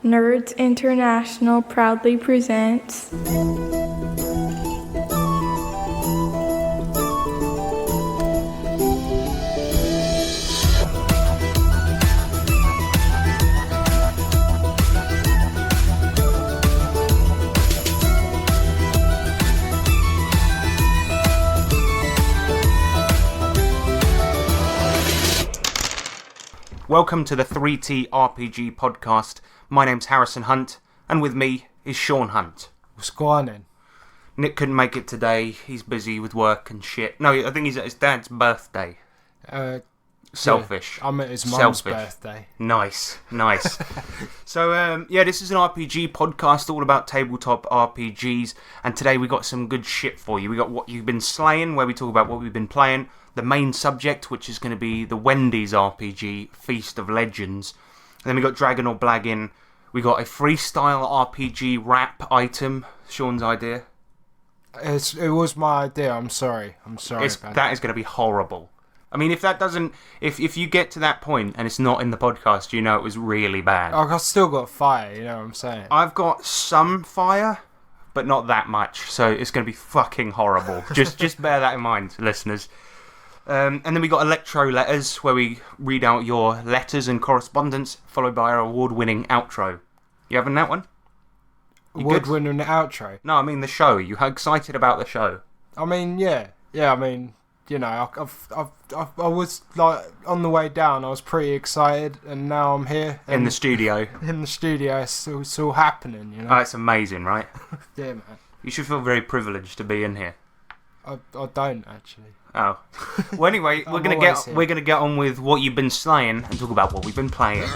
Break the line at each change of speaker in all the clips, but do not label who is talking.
Nerds International proudly presents
Welcome to the 3T RPG podcast. My name's Harrison Hunt, and with me is Sean Hunt.
What's going on?
Nick couldn't make it today. He's busy with work and shit. No, I think he's at his dad's birthday. Selfish.
Yeah, I'm at his mum's birthday.
Nice. So, this is an RPG podcast all about tabletop RPGs, and today we got some good shit for you. We got What You've Been Slaying, where we talk about what we've been playing. The main subject, which is going to be the Wendy's RPG, Feast of Legends. And then we got Dragon or Blaggin'. We got a freestyle RPG rap item, Sean's idea.
It was my idea. I'm sorry.
That is going to be horrible. I mean, if you get to that point and it's not in the podcast, you know it was really bad.
I've still got fire, you know what I'm saying?
I've got some fire, but not that much, so it's going to be fucking horrible. just bear that in mind, listeners. And then we got Electro Letters, where we read out your letters and correspondence, followed by our award-winning outro. You having that one?
Award-winning outro?
No, I mean the show. You excited about the show?
I mean, yeah. I mean, you know, I was like on the way down. I was pretty excited, and now I'm here
in the studio.
In the studio, it's all happening. You know.
Oh, it's amazing, right?
Yeah, man.
You should feel very privileged to be in here.
I don't actually.
Oh. Well, anyway, we're gonna get on with what you've been slaying and talk about what we've been playing.
And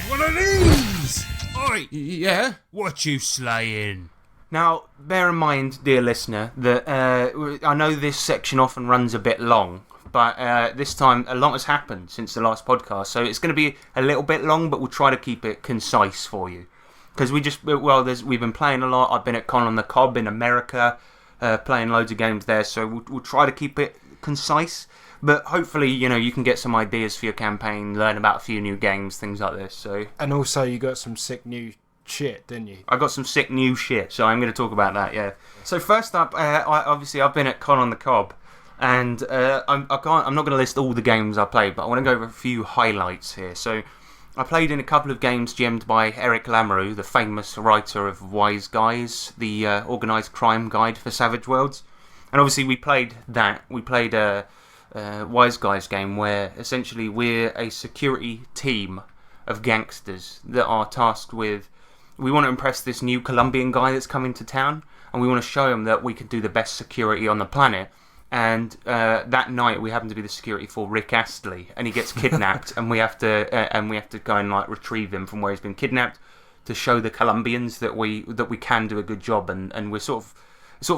one of these. Oi, yeah. What you slaying?
Now, bear in mind, dear listener, that I know this section often runs a bit long, but this time a lot has happened since the last podcast, so it's going to be a little bit long, but we'll try to keep it concise for you. Because we've been playing a lot. I've been at Con on the Cob in America, playing loads of games there. So we'll try to keep it concise. But hopefully, you know, you can get some ideas for your campaign, learn about a few new games, things like this. So. And
also, you got some sick new shit, didn't you?
I got some sick new shit, so I'm going to talk about that. Yeah. So first up, I've been at Con on the Cob, and I'm not going to list all the games I played, but I want to go over a few highlights here. So. I played in a couple of games gemmed by Eric Lamoureux, the famous writer of Wise Guys, the organised crime guide for Savage Worlds. And obviously we played that. We played a Wise Guys game where essentially we're a security team of gangsters that are tasked with... We want to impress this new Colombian guy that's coming to town, and we want to show him that we can do the best security on the planet. And that night we happen to be the security for Rick Astley, and he gets kidnapped, and we have to go and like retrieve him from where he's been kidnapped to show the Colombians that we can do a good job, and we're sort of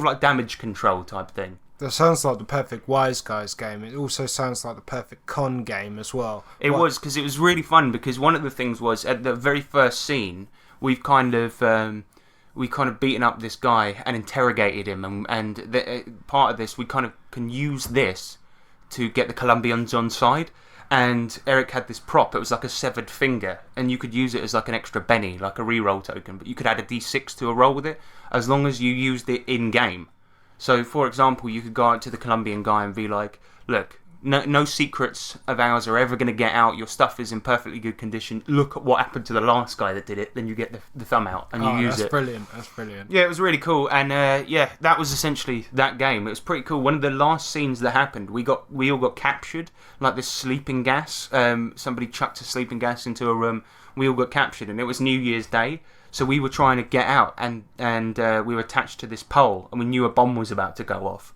like damage control type thing.
That sounds like the perfect Wise Guys game. It also sounds like the perfect Con game as well.
It was, because it was really fun, because one of the things was at the very first scene we've kind of beaten up this guy and interrogated him, and part of this, we kind of can use this to get the Colombians on side. And Eric had this prop, it was like a severed finger, and you could use it as like an extra Benny, like a reroll token, but you could add a D6 to a roll with it, as long as you used it in-game. So, for example, you could go out to the Colombian guy and be like, look, no secrets of ours are ever going to get out. Your stuff is in perfectly good condition. Look at what happened to the last guy that did it. Then you get the thumb out and you use it.
That's brilliant.
Yeah, it was really cool. And that was essentially that game. It was pretty cool. One of the last scenes that happened, we all got captured, like this sleeping gas. Somebody chucked a sleeping gas into a room. We all got captured, and it was New Year's Day. So we were trying to get out, and we were attached to this pole, and we knew a bomb was about to go off.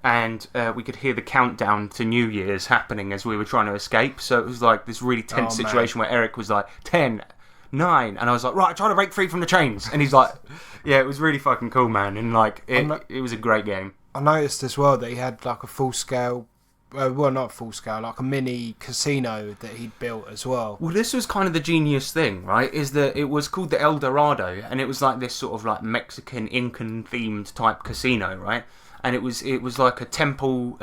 And we could hear the countdown to New Year's happening as we were trying to escape. So it was like this really tense situation where Eric was like, 10, 9. And I was like, right, try to break free from the chains. And he's like, yeah, it was really fucking cool, man. And like, it was a great game.
I noticed as well that he had like a full-scale... well, not full-scale, like a mini casino that he'd built as well.
Well, this was kind of the genius thing, right? Is that it was called the El Dorado. And it was like this sort of like Mexican, Incan-themed type casino, right? and it was like a temple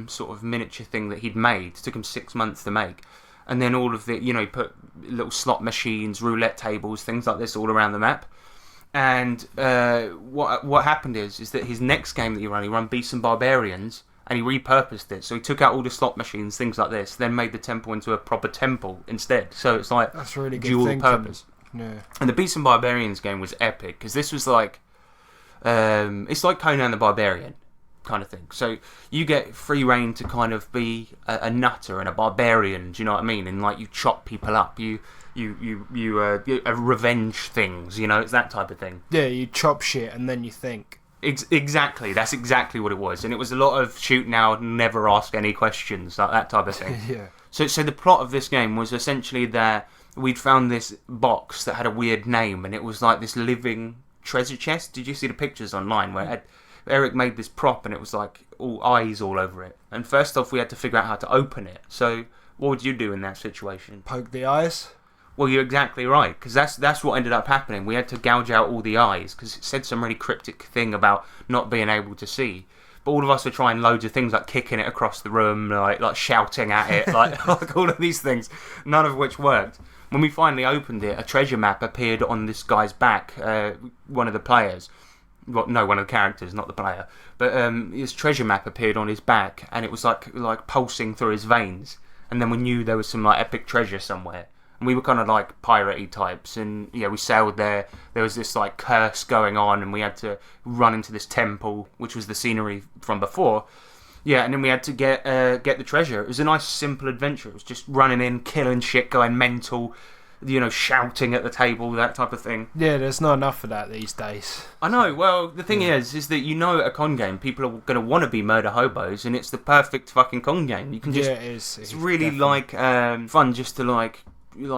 sort of miniature thing that he'd made. It took him 6 months to make, and then all of the he put little slot machines, roulette tables, things like this all around the map. And what happened is that his next game that he run Beasts and Barbarians, and he repurposed it. So he took out all the slot machines, things like this, then made the temple into a proper temple instead. So it's like
that's really good
dual
thinking.
purpose.
Yeah.
And the Beasts and Barbarians game was epic because this was like, it's like Conan the Barbarian kind of thing. So you get free reign to kind of be a nutter and a barbarian. Do you know what I mean? And like you chop people up, you revenge things. It's that type of thing.
Yeah, you chop shit and then you think.
Exactly, that's exactly what it was, and it was a lot of shoot now, never ask any questions, like that type of thing.
Yeah.
So the plot of this game was essentially that we'd found this box that had a weird name, and it was like this living treasure chest. Did you see the pictures online where Eric made this prop, and it was like all eyes all over it? And first off, we had to figure out how to open it. So what would you do in that situation?
Poke the eyes?
Well, you're exactly right, because that's what ended up happening. We had to gouge out all the eyes, because it said some really cryptic thing about not being able to see. But all of us were trying loads of things, like kicking it across the room, like shouting at it, like all of these things, none of which worked. When we finally opened it, a treasure map appeared on this guy's back, one of the players. Well, no, one of the characters, not the player. But his treasure map appeared on his back, and it was like pulsing through his veins. And then we knew there was some like epic treasure somewhere. And we were kind of like piratey types, and yeah, we sailed there. There was this like curse going on, and we had to run into this temple, which was the scenery from before. Yeah, and then we had to get the treasure. It was a nice, simple adventure. It was just running in, killing shit, going mental, shouting at the table, that type of thing.
Yeah, there's not enough of that these days.
I know. Well, the thing is that at a con game, people are going to want to be murder hobos, and it's the perfect fucking con game. You can just,
yeah, it is.
It's really definitely. Fun just to like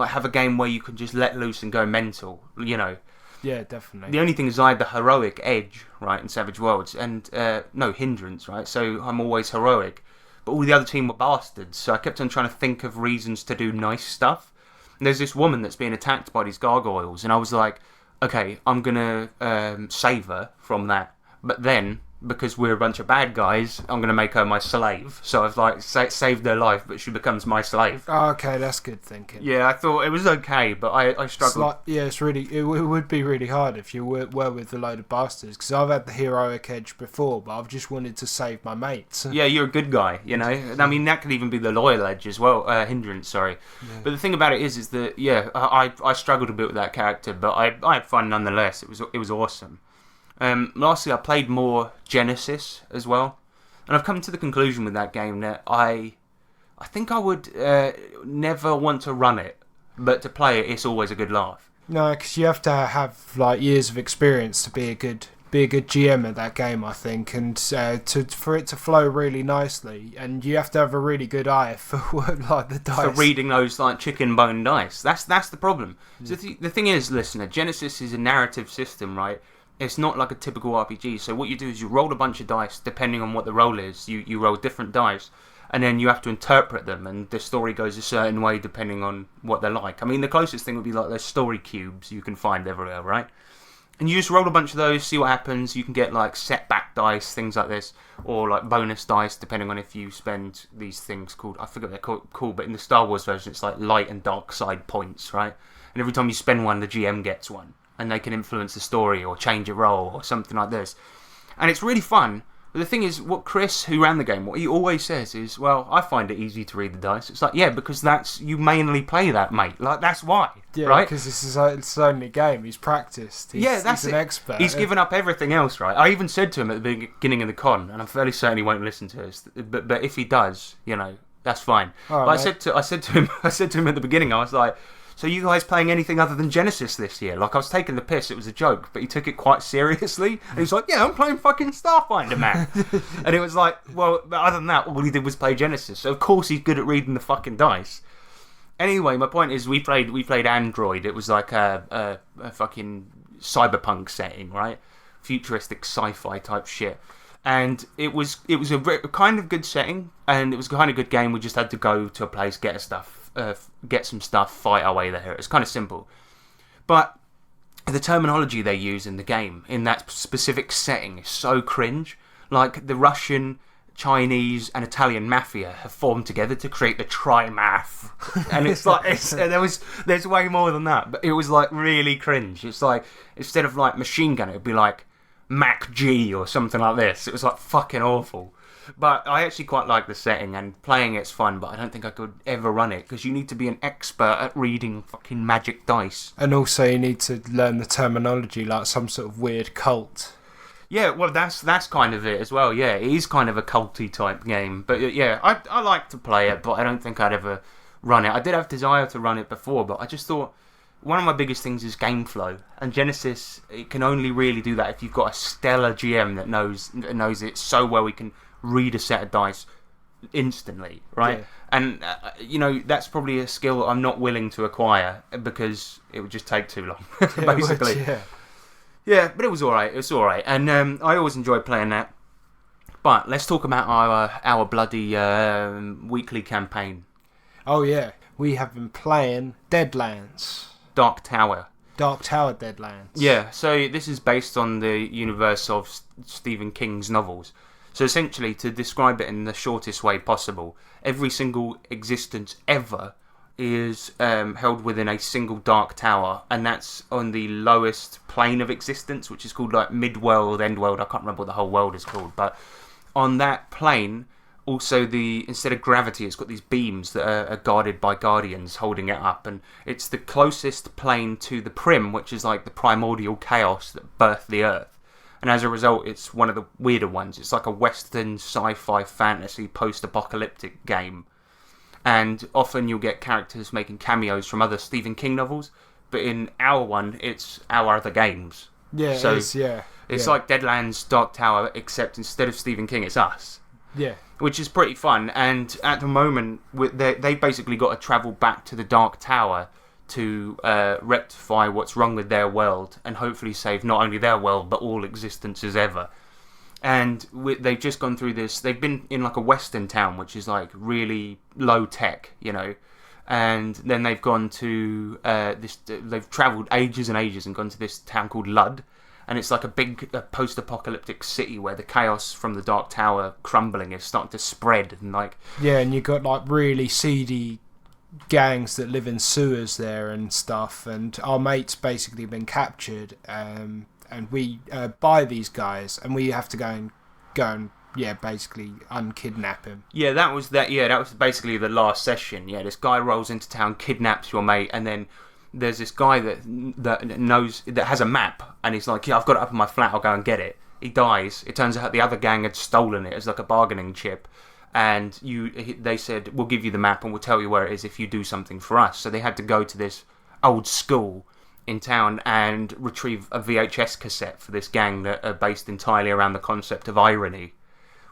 have a game where you can just let loose and go mental.
Yeah, definitely.
The only thing is I had the heroic edge, right, in Savage Worlds, and no hindrance, right? So I'm always heroic. But all the other team were bastards, so I kept on trying to think of reasons to do nice stuff. And there's this woman that's being attacked by these gargoyles, and I was like, okay, I'm going to save her from that. But then, because we're a bunch of bad guys, I'm going to make her my slave. So I've like saved her life, but she becomes my slave.
Oh, okay, that's good thinking.
Yeah, I thought it was okay, but I struggled.
It would be really hard if you were with a load of bastards, because I've had the heroic edge before, but I've just wanted to save my mates.
Yeah, you're a good guy, I mean, that could even be the loyal edge as well, hindrance, sorry. Yeah. But the thing about it is that, yeah, I struggled a bit with that character, but I had fun nonetheless. It was awesome. Lastly, I played more Genesis as well, and I've come to the conclusion with that game that I think I would never want to run it, but to play it, it's always a good laugh.
No, because you have to have like years of experience to be a good GM at that game, I think, and for it to flow really nicely, and you have to have a really good eye for like the dice.
For reading those like chicken bone dice. That's the problem. So the thing is, listener, Genesis is a narrative system, right? It's not like a typical RPG. So what you do is you roll a bunch of dice, depending on what the roll is. You roll different dice, and then you have to interpret them, and the story goes a certain way depending on what they're like. I mean, the closest thing would be like those story cubes you can find everywhere, right? And you just roll a bunch of those, see what happens. You can get like setback dice, things like this, or like bonus dice, depending on if you spend these things called, I forget what they're called, but in the Star Wars version, it's like light and dark side points, right? And every time you spend one, the GM gets one. And they can influence the story or change a role or something like this. And it's really fun. But the thing is, what Chris, who ran the game, what he always says is, well, I find it easy to read the dice. It's like, yeah, because you mainly play that, mate. Like, that's why,
yeah,
right?
Because it's his only game. He's practiced. He's an expert.
He's given up everything else, right? I even said to him at the beginning of the con, and I'm fairly certain he won't listen to us, but if he does, that's fine.
Right,
but I said to him at the beginning, I was like, so you guys playing anything other than Genesis this year? Like, I was taking the piss, it was a joke, but he took it quite seriously. And he was like, yeah, I'm playing fucking Starfinder, man. And it was like, well, other than that, all he did was play Genesis. So, of course, he's good at reading the fucking dice. Anyway, my point is, we played Android. It was like a fucking cyberpunk setting, right? Futuristic sci-fi type shit. And it was a kind of good setting, and it was a kind of good game. We just had to go to a place, get some stuff, fight our way there. It's kind of simple. But the terminology they use in the game, in that specific setting, is so cringe. Like the Russian, Chinese, and Italian mafia have formed together to create the Trimath, and it's like there's way more than that, but it was like really cringe. It's like instead of like machine gun, it would be like Mac G or something like this. It was like fucking awful. But I actually quite like the setting, and playing it's fun, but I don't think I could ever run it, because you need to be an expert at reading fucking magic dice.
And also you need to learn the terminology, like some sort of weird cult.
Yeah, well, that's kind of it as well, yeah. It is kind of a culty type game, but yeah, I like to play it, but I don't think I'd ever run it. I did have desire to run it before, but I just thought one of my biggest things is game flow, and Genesis, it can only really do that if you've got a stellar GM that knows it so well he can read a set of dice instantly, right?
Yeah.
And that's probably a skill I'm not willing to acquire, because it would just take too long, basically. Yeah, but it was alright. It was alright, and I always enjoy playing that. But let's talk about our bloody weekly campaign.
Oh yeah, we have been playing Deadlands.
Dark Tower
Deadlands.
Yeah, so this is based on the universe of Stephen King's novels. So essentially, to describe it in the shortest way possible, every single existence ever is held within a single dark tower, and that's on the lowest plane of existence, which is called like mid-world, end-world. I can't remember what the whole world is called, but on that plane, also instead of gravity, it's got these beams that are guarded by guardians holding it up, and it's the closest plane to the Prim, which is like the primordial chaos that birthed the Earth. And as a result, it's one of the weirder ones. It's like a Western sci-fi fantasy post-apocalyptic game. And often you'll get characters making cameos from other Stephen King novels. But in our one, it's our other games.
Yeah,
so
it is, yeah.
It's like Deadlands Dark Tower, except instead of Stephen King, it's us.
Yeah.
Which is pretty fun. And at the moment, they basically got to travel back to the Dark Tower to rectify what's wrong with their world, and hopefully save not only their world but all existences ever. And they've just gone through this. They've been in like a western town, which is like really low tech, and then they've gone to this. They've travelled ages and ages and gone to this town called Lud, and it's like a big post-apocalyptic city where the chaos from the Dark Tower crumbling is starting to spread, and like
and you got like really seedy gangs that live in sewers there and stuff, and our mate's basically been captured, and we buy these guys, and we have to go and basically unkidnap him. That was basically the last session. This guy rolls into town, kidnaps your mate, and then there's this guy that has a map, and he's like, I've got it up in my flat, I'll go and get it. He dies. It turns out the other gang had stolen it as like a bargaining chip. And they said, we'll give you the map and we'll tell you where it is if you do something for us. So they had to go to this old school in town and retrieve a VHS cassette for this gang that are based entirely around the concept of irony.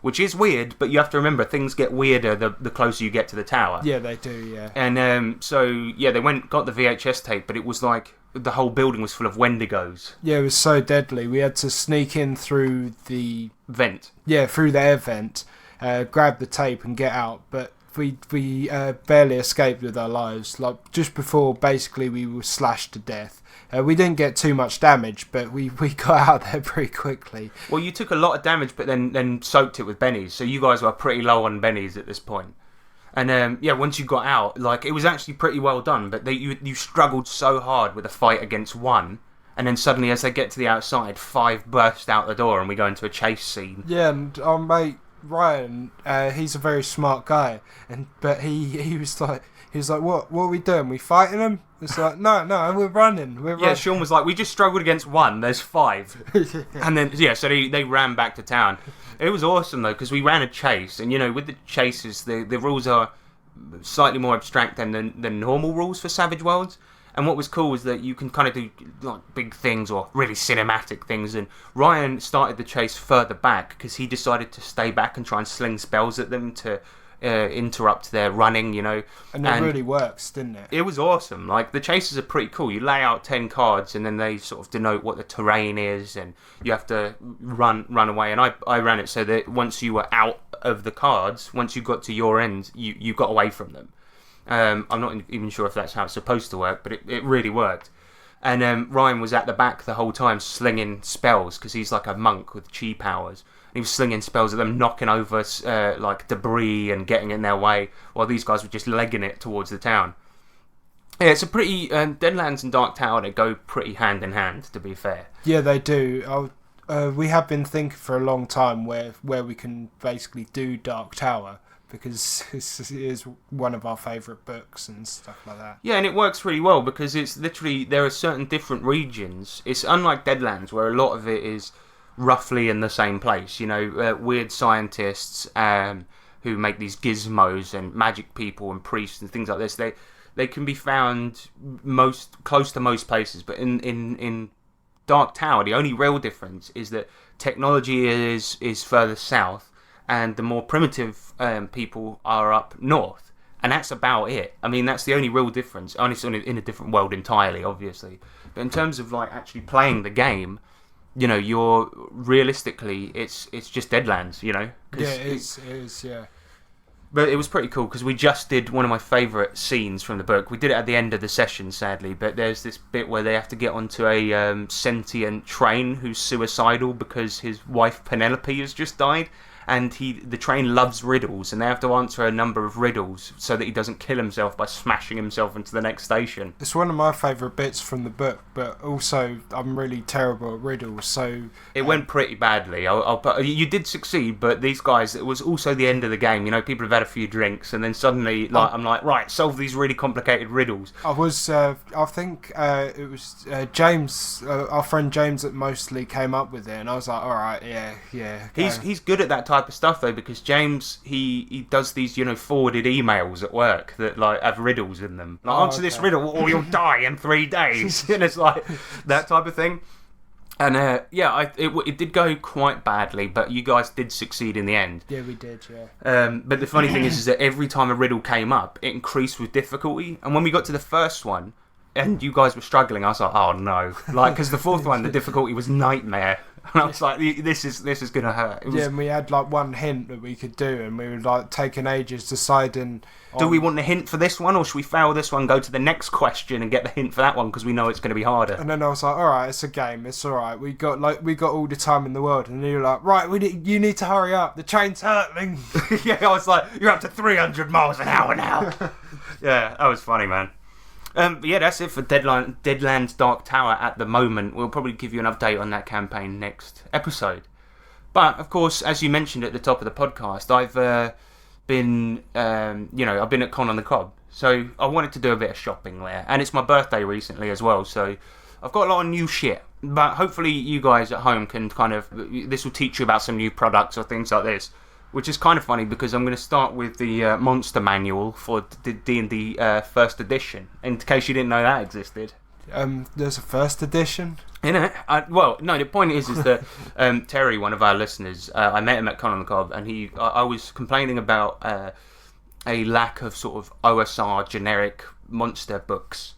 Which is weird, but you have to remember, things get weirder the closer you get to the tower. Yeah, they do, yeah. And they got the VHS tape, but it was like the whole building was full of Wendigos. Yeah, it was so deadly. We had to sneak in through the vent. Yeah, through the air vent. Grab the tape and get out, but we barely escaped with our lives. Like just before, basically, we were slashed to death. We didn't get too much damage, but we got out there pretty quickly. Well, you took a lot of damage, but then soaked it with bennies. So you guys were pretty low on bennies at this point. And once you got out, like it was actually pretty well done. But you struggled so hard with a fight against one. And then suddenly, as they get to the outside, 5 burst out the door, and we go into a chase scene. Yeah, and our mate Ryan, he's a very smart guy, but he was like, what are we doing? We fighting him? It's like, no, we're running. Yeah, Sean was like, we just struggled against one. There's 5, and then so they ran back to town. It was awesome though, because we ran a chase, and with the chases, the rules are slightly more abstract than normal rules for Savage Worlds. And what was cool was that you can kind of do like big things or really cinematic things. And Ryan started the chase further back because he decided to stay back and try and sling spells at them to interrupt their running, And it really works, didn't it? It was awesome. Like, the chases are pretty cool. You lay out 10 cards and then they sort of denote what the terrain is, and you have to run away. And I ran it so that once you were out of the cards, once you got to your end, you got away from them. I'm not even sure if that's how it's supposed to work, but it really worked. And Ryan was at the back the whole time slinging spells because he's like a monk with chi powers.
he was slinging spells at them, knocking over like debris and getting in their way, while these guys were just legging it towards the town. Yeah, it's a pretty Deadlands and Dark Tower. They go pretty hand in hand, to be fair.
Yeah, they do. We have been thinking for a long time where we can basically do Dark Tower, because it is one of our favourite books and stuff like that.
Yeah, and it works really well because it's literally, there are certain different regions. It's unlike Deadlands, where a lot of it is roughly in the same place. You know, weird scientists who make these gizmos, and magic people and priests and things like this. They can be found close to most places, but in Dark Tower, the only real difference is that technology is further south, and the more primitive people are up north, and that's about it. I mean, that's the only real difference. And it's in a different world entirely, obviously. But in terms of like actually playing the game, you know, you're realistically, it's just Deadlands, you know.
Yeah, it is. Yeah.
But it was pretty cool because we just did one of my favourite scenes from the book. We did it at the end of the session, sadly, but there's this bit where they have to get onto a sentient train who's suicidal because his wife Penelope has just died, and the train loves riddles, and they have to answer a number of riddles so that he doesn't kill himself by smashing himself into the next station.
It's one of my favourite bits from the book, but also I'm really terrible at riddles, so...
It went pretty badly. You did succeed, but these guys, it was also the end of the game. You know, people have had a few drinks, and then suddenly, I'm like, right, solve these really complicated riddles.
I think it was James, our friend James, that mostly came up with it, and I was like, alright, yeah.
He's good at that type of stuff though, because James he does these, you know, forwarded emails at work that like have riddles in them. Like, answer this riddle or you'll die in 3 days. And it's like that type of thing. And it did go quite badly, but you guys did succeed in the end.
Yeah, we did. Yeah.
But the funny thing is that every time a riddle came up, it increased with difficulty. And when we got to the first one, and you guys were struggling, I was like, oh no, like, because the fourth one, the difficulty was nightmare. And I was like, this is gonna hurt.
Yeah, and we had like one hint that we could do, and we were like taking ages deciding.
Do we want the hint for this one, or should we fail this one, go to the next question and get the hint for that one because we know it's going to be harder?
And then I was like, all right, it's a game, it's all right. We got all the time in the world, and you were like, right, you need to hurry up. The train's hurtling.
Yeah, I was like, you're up to 300 miles an hour now. Yeah, that was funny, man. Yeah, that's it for Deadlands Dark Tower at the moment. We'll probably give you an update on that campaign next episode. But, of course, as you mentioned at the top of the podcast, I've been at Con on the Cob. So I wanted to do a bit of shopping there. And it's my birthday recently as well, so I've got a lot of new shit. But hopefully you guys at home can this will teach you about some new products or things like this. Which is kind of funny because I'm going to start with the monster manual for D&D first edition, in case you didn't know that existed.
There's a first edition?
The point is that Terry, one of our listeners, I met him at Con on the Cob, and I was complaining about a lack of sort of OSR generic monster books,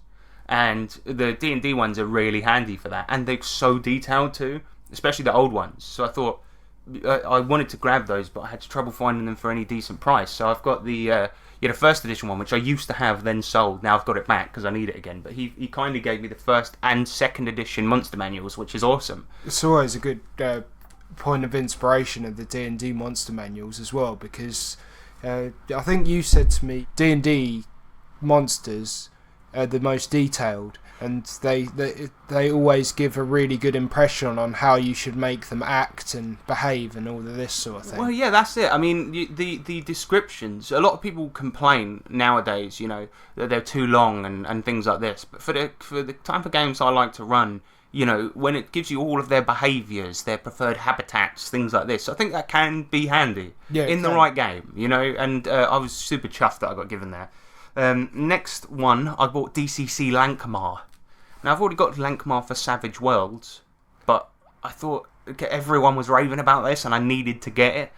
and the D&D ones are really handy for that, and they're so detailed too, especially the old ones. So I thought, I wanted to grab those, but I had trouble finding them for any decent price. So I've got the first edition one, which I used to have, then sold. Now I've got it back because I need it again. But he kindly gave me the first and second edition monster manuals, which is awesome.
It's always a good point of inspiration of the D&D monster manuals as well, because I think you said to me D&D monsters are the most detailed, and they always give a really good impression on how you should make them act and behave and all of this sort of thing.
Well, yeah, that's it. I mean, the descriptions, a lot of people complain nowadays, you know, that they're too long and things like this. But for the type of games I like to run, you know, when it gives you all of their behaviours, their preferred habitats, things like this, I think that can be handy in the right game, you know, and I was super chuffed that I got given that. Next one, I bought DCC Lankmar. Now, I've already got Lankmar for Savage Worlds, but I thought everyone was raving about this and I needed to get it.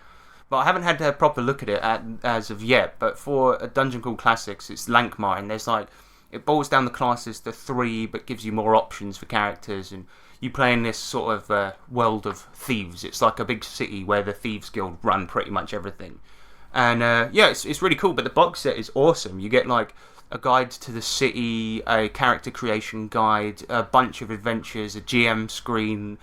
But I haven't had a proper look at it as of yet. But for a Dungeon Crawl Classics, it's Lankmar, and there's it boils down the classes to 3, but gives you more options for characters, and you play in this sort of world of thieves. It's like a big city where the Thieves Guild run pretty much everything. And it's really cool, but the box set is awesome. You get a guide to the city, a character creation guide, a bunch of adventures, a GM screen,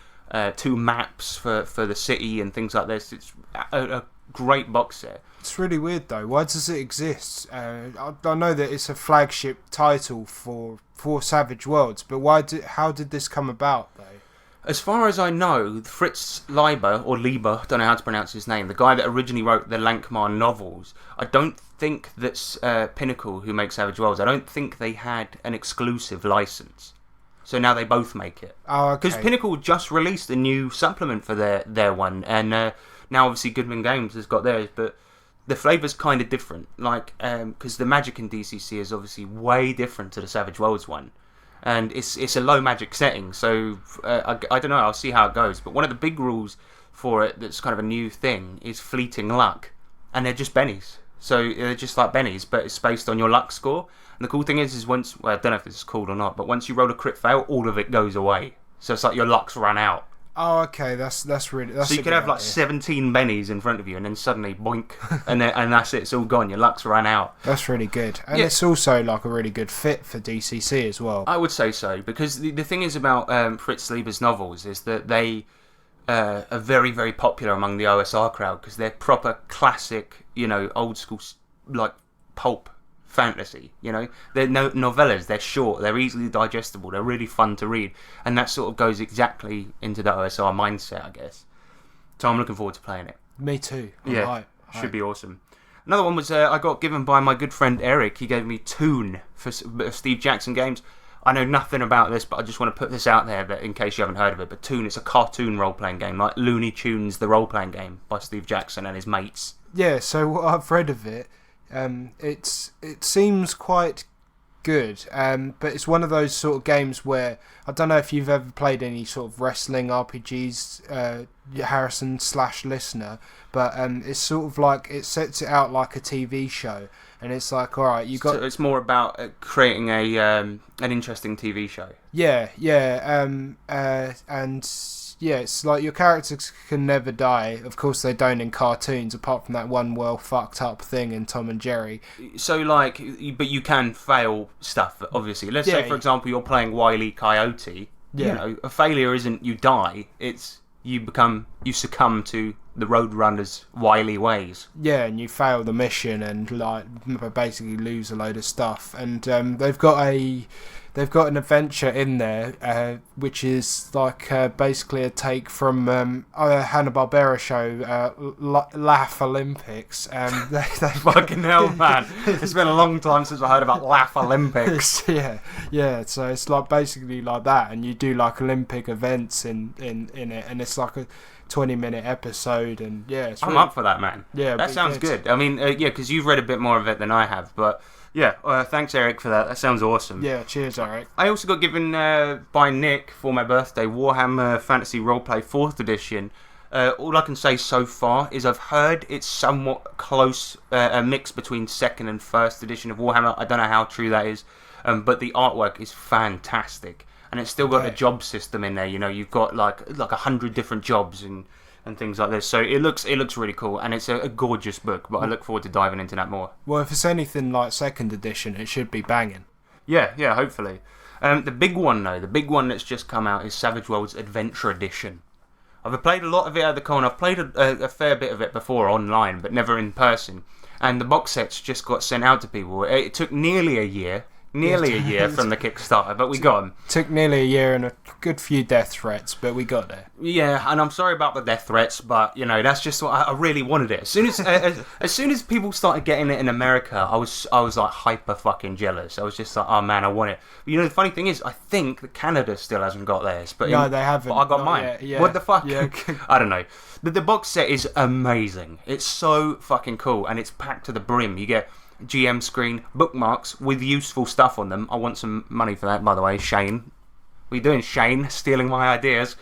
2 maps for the city and things like this. It's a great box set.
It's really weird though. Why does it exist? I know that it's a flagship title for Savage Worlds, but how did this come about though?
As far as I know, Fritz Leiber, or Lieber, don't know how to pronounce his name, the guy that originally wrote the Lankmar novels, I don't think that's Pinnacle, who makes Savage Worlds, I don't think they had an exclusive license. So now they both make it.
Oh, okay.
Because Pinnacle just released a new supplement for their one, and now obviously Goodman Games has got theirs, but the flavour's kind of different. Like, because the magic in DCC is obviously way different to the Savage Worlds one. And it's a low magic setting, so I don't know, I'll see how it goes. But one of the big rules for it that's kind of a new thing is fleeting luck. And they're just bennies. So they're just like bennies, but it's based on your luck score. And the cool thing is once, well, I don't know if this is cool or not, but once you roll a crit fail, all of it goes away. So it's like your luck's run out.
Oh, okay, that's really... That's
so you could have like 17 bennies in front of you, and then suddenly, boink, and that's it, it's all gone, your luck's run out.
That's really good. And it's also like a really good fit for DCC as well.
I would say so, because the thing is about Fritz Lieber's novels is that they are very, very popular among the OSR crowd, because they're proper classic, old school, like, pulp fantasy, they're novellas, they're short, they're easily digestible, they're really fun to read, and that sort of goes exactly into the OSR mindset, I guess. So I'm looking forward to playing it.
Me too.
Should be awesome. Another one was I got given by my good friend Eric. He gave me Toon for Steve Jackson games. I know nothing about this, but I just want to put this out there that in case you haven't heard of it, but Toon is a cartoon role-playing game, like Looney Tunes, the role-playing game by Steve Jackson and his mates.
Yeah, so what I've read of it, it seems quite good, but it's one of those sort of games where I don't know if you've ever played any sort of wrestling RPGs, Harrison/listener, but it's sort of like it sets it out like a TV show, and it's like, all right, you got.
So it's more about creating an interesting TV show.
Yeah, and. Yeah, it's like your characters can never die. Of course they don't in cartoons, apart from that one well fucked up thing in Tom and Jerry.
So like, but you can fail stuff, obviously. Let's say, for example, you're playing Wile E. Coyote.
Yeah.
A failure isn't you die, it's you succumb to the Roadrunner's wily ways.
Yeah, and you fail the mission and like basically lose a load of stuff. And they've got an adventure in there, which is like basically a take from a Hanna-Barbera show, Laugh Olympics. They
fucking hell, man! It's been a long time since I heard about Laugh Olympics.
yeah. So it's like basically like that, and you do like Olympic events in it, and it's like a 20-minute episode, and yeah,
I'm up for that, man.
Yeah,
that sounds good. I mean, because you've read a bit more of it than I have, but. Yeah, thanks Eric for that. That sounds awesome.
Yeah, cheers Eric.
I also got given by Nick for my birthday Warhammer Fantasy Roleplay 4th edition. All I can say so far is I've heard it's somewhat close, a mix between 2nd and 1st edition of Warhammer. I don't know how true that is, but the artwork is fantastic. And it's still got a job system in there. You've got like 100 different jobs and things like this, so it looks really cool, and it's a gorgeous book, but I look forward to diving into that more.
Well, if it's anything like 2nd edition, it should be banging.
Yeah, hopefully. The big one that's just come out is Savage Worlds Adventure Edition. I've played a lot of it at the con. I've played a fair bit of it before online, but never in person, and the box sets just got sent out to people. It took nearly a year from the Kickstarter, but we got them.
Took nearly a year and a good few death threats, but we got there.
Yeah, and I'm sorry about the death threats, but that's just what I really wanted it. As soon as people started getting it in America, I was like hyper fucking jealous. I was just like, oh man, I want it. But, the funny thing is, I think that Canada still hasn't got theirs, but
no, they haven't.
But I got mine.
Yeah.
What the fuck?
Yeah.
I don't know. The box set is amazing. It's so fucking cool, and it's packed to the brim. You get GM screen, bookmarks with useful stuff on them. I want some money for that, by the way, Shane. What are you doing, Shane? Stealing my ideas.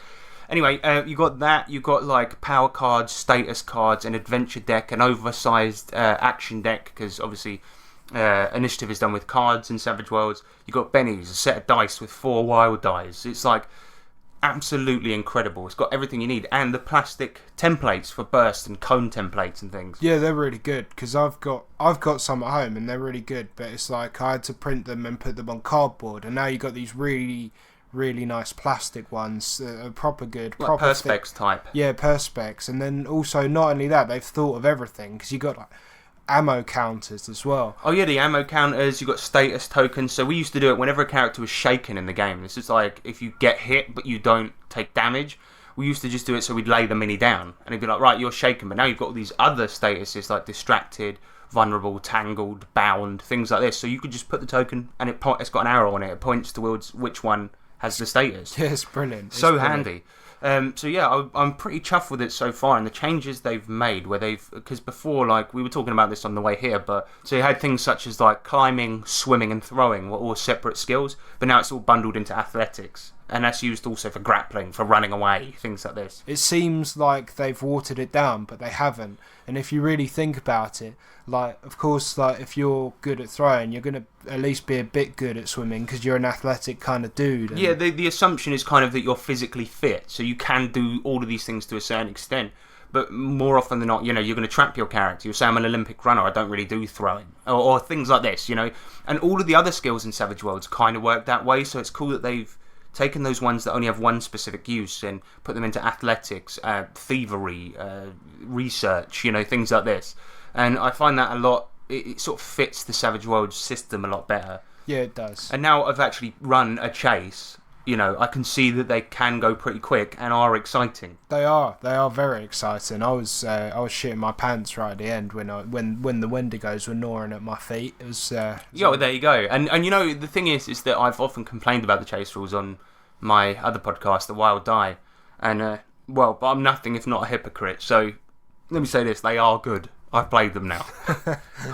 Anyway, you got that. You got like power cards, status cards, an adventure deck, an oversized action deck, because obviously initiative is done with cards in Savage Worlds. You got bennies, a set of dice with 4 wild dice. It's like absolutely incredible. It's got everything you need, and the plastic templates for burst and cone templates and things.
Yeah, they're really good, because I've got some at home and they're really good, but it's like I had to print them and put them on cardboard, and now you got these really really nice plastic ones, proper good,
Like
proper
Perspex type.
Yeah, Perspex, and then also not only that, they've thought of everything because you got like ammo counters as well.
Oh yeah, the ammo counters, you got status tokens. So we used to do it whenever a character was shaken in the game. This is like if you get hit but you don't take damage. We used to just do it so we'd lay the mini down and it'd be like, right, you're shaken, but now you've got all these other statuses like distracted, vulnerable, tangled, bound, things like this. So you could just put the token and it's got an arrow on it. It points towards which one has the status.
Yeah, it's brilliant. It's
so
brilliant.
handy. So yeah, I'm pretty chuffed with it so far, and the changes they've made, because before, like we were talking about this on the way here, but so you had things such as like climbing, swimming, and throwing were all separate skills, but now it's all bundled into athletics, and that's used also for grappling, for running away, things like this.
It seems like they've watered it down, but they haven't. And if you really think about it, like, of course, like if you're good at throwing, you're gonna at least be a bit good at swimming because you're an athletic kind of dude.
Yeah, the assumption is kind of that you're physically fit, so you can do all of these things to a certain extent. But more often than not, you're going to trap your character. You'll say, I'm an Olympic runner, I don't really do throwing. Or things like this, And all of the other skills in Savage Worlds kind of work that way, so it's cool that they've taken those ones that only have one specific use and put them into athletics, thievery, research, things like this. And I find that a lot, it sort of fits the Savage Worlds system a lot better.
Yeah, it does.
And now I've actually run a chase, I can see that they can go pretty quick and are exciting.
They are very exciting. I was shitting my pants right at the end when the Wendigos were gnawing at my feet. It was
yeah, well, there you go. And the thing is that I've often complained about the chase rules on my other podcast, The Wild Die, and but I'm nothing if not a hypocrite. So let me say this: they are good. I've played them now.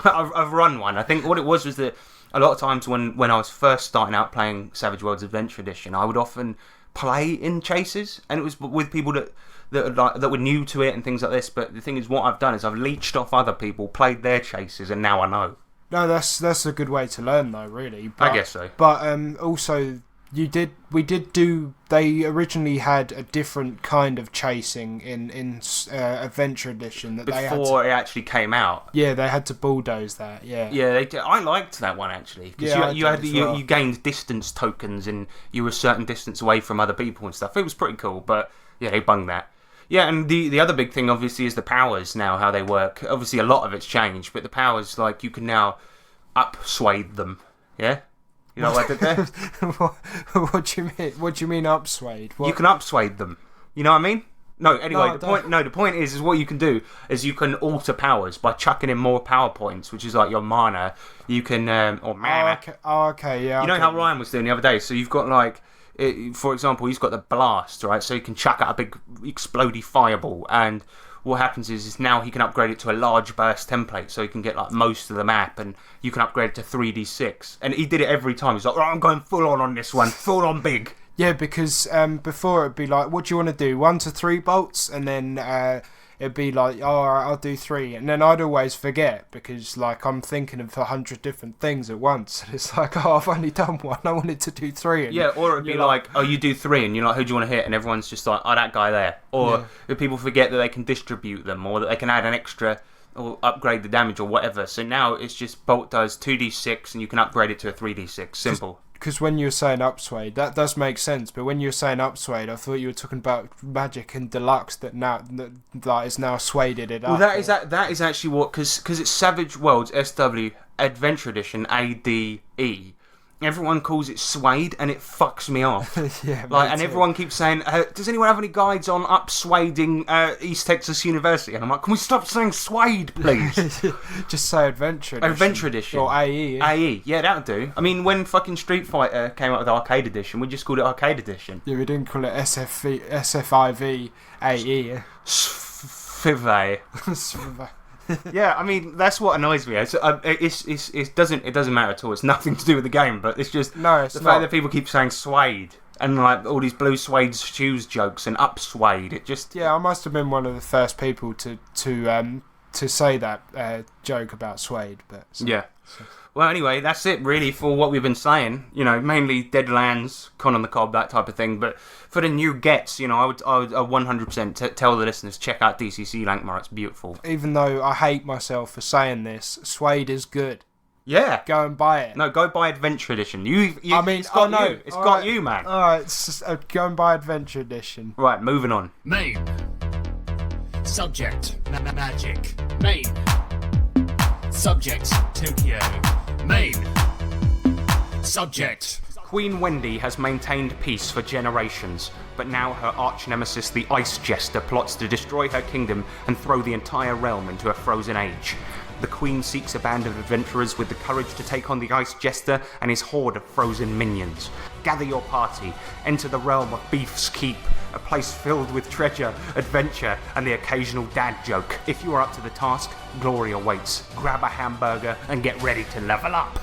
I've run one. I think what it was that a lot of times when I was first starting out playing Savage Worlds Adventure Edition, I would often play in chases, and it was with people that were new to it and things like this. But the thing is, what I've done is I've leached off other people, played their chases, and now I know.
No, that's a good way to learn, though. Really, but,
I guess so.
But also, they originally had a different kind of chasing in Adventure Edition that
before it actually came out.
Yeah, they had to bulldoze that. Yeah.
Yeah, they did. I liked that one actually because you gained distance tokens and you were a certain distance away from other people and stuff. It was pretty cool, but yeah, they bunged that. Yeah, and the other big thing obviously is the powers now, how they work. Obviously, a lot of it's changed, but the powers, like, you can now upswade them. Yeah. You know what I did there?
What do you mean? What do you mean upswade? What?
You can upswade them. You know what I mean? No. Anyway,
No,
the point is what you can do is you can alter powers by chucking in more power points, which is like your mana. You can or mana.
Okay, yeah.
You know how Ryan was doing the other day. So you've got like, for example, he's got the blast, right? So he can chuck out a big explodey fireball, and what happens is now he can upgrade it to a large burst template, so he can get like most of the map, and you can upgrade it to 3d6. And he did it every time. He's like, right, I'm going full on this one, full on big.
Yeah, because before it'd be like, what do you want to do? 1 to 3 bolts, and then it'd be like, oh, alright, I'll do 3, and then I'd always forget because like I'm thinking of 100 different things at once. And it's like, oh, I've only done 1. I wanted to do 3. And
yeah, or it'd be like, oh, you do 3, and you're like, who do you want to hit? And everyone's just like, oh, that guy there. Or if people forget that they can distribute them, or that they can add an extra or upgrade the damage or whatever. So now it's just Bolt does 2d6, and you can upgrade it to a 3d6. Simple.
Because when you were saying upswade, that does make sense. But when you were saying upswade, I thought you were talking about Magic and Deluxe that is now swaded it up.
Well, that is actually what, because it's Savage Worlds SW Adventure Edition ADE. Everyone calls it Swade, and it fucks me off.
Yeah,
and everyone keeps saying, "Does anyone have any guides on upswading East Texas University?" And I'm like, "Can we stop saying Swade, please?"
Just say Adventure Edition.
Adventure Edition
or AE.
AE, yeah, that'll do. I mean, when fucking Street Fighter came out with Arcade Edition, we just called it Arcade Edition.
Yeah, we didn't call it SFIV AE.
SFIV. Yeah, I mean that's what annoys me. It doesn't matter at all. It's nothing to do with the game, but it's just
the
fact that people keep saying suede and like all these blue suede shoes jokes and upsuade. It just
I must have been one of the first people to say that joke about suede. But
Well, anyway, that's it really for what we've been saying. Mainly Deadlands, Con on the Cob, that type of thing. But for the new gets, I would 100% tell the listeners, check out DCC Lankmar. It's beautiful.
Even though I hate myself for saying this, suede is good.
Yeah.
Go and buy it.
No, go buy Adventure Edition.
I mean,
it's got
no.
you. It's got you, man.
All right, go and buy Adventure Edition.
Right, moving on.
Main. Subject. Magic. Main. Subject. Tokyo. Main. Subject.
Queen Wendy has maintained peace for generations, but now her arch-nemesis, the Ice Jester, plots to destroy her kingdom and throw the entire realm into a frozen age. The Queen seeks a band of adventurers with the courage to take on the Ice Jester and his horde of frozen minions. Gather your party, enter the realm of Beef's Keep, a place filled with treasure, adventure, and the occasional dad joke. If you are up to the task, glory awaits. Grab a hamburger and get ready to level up.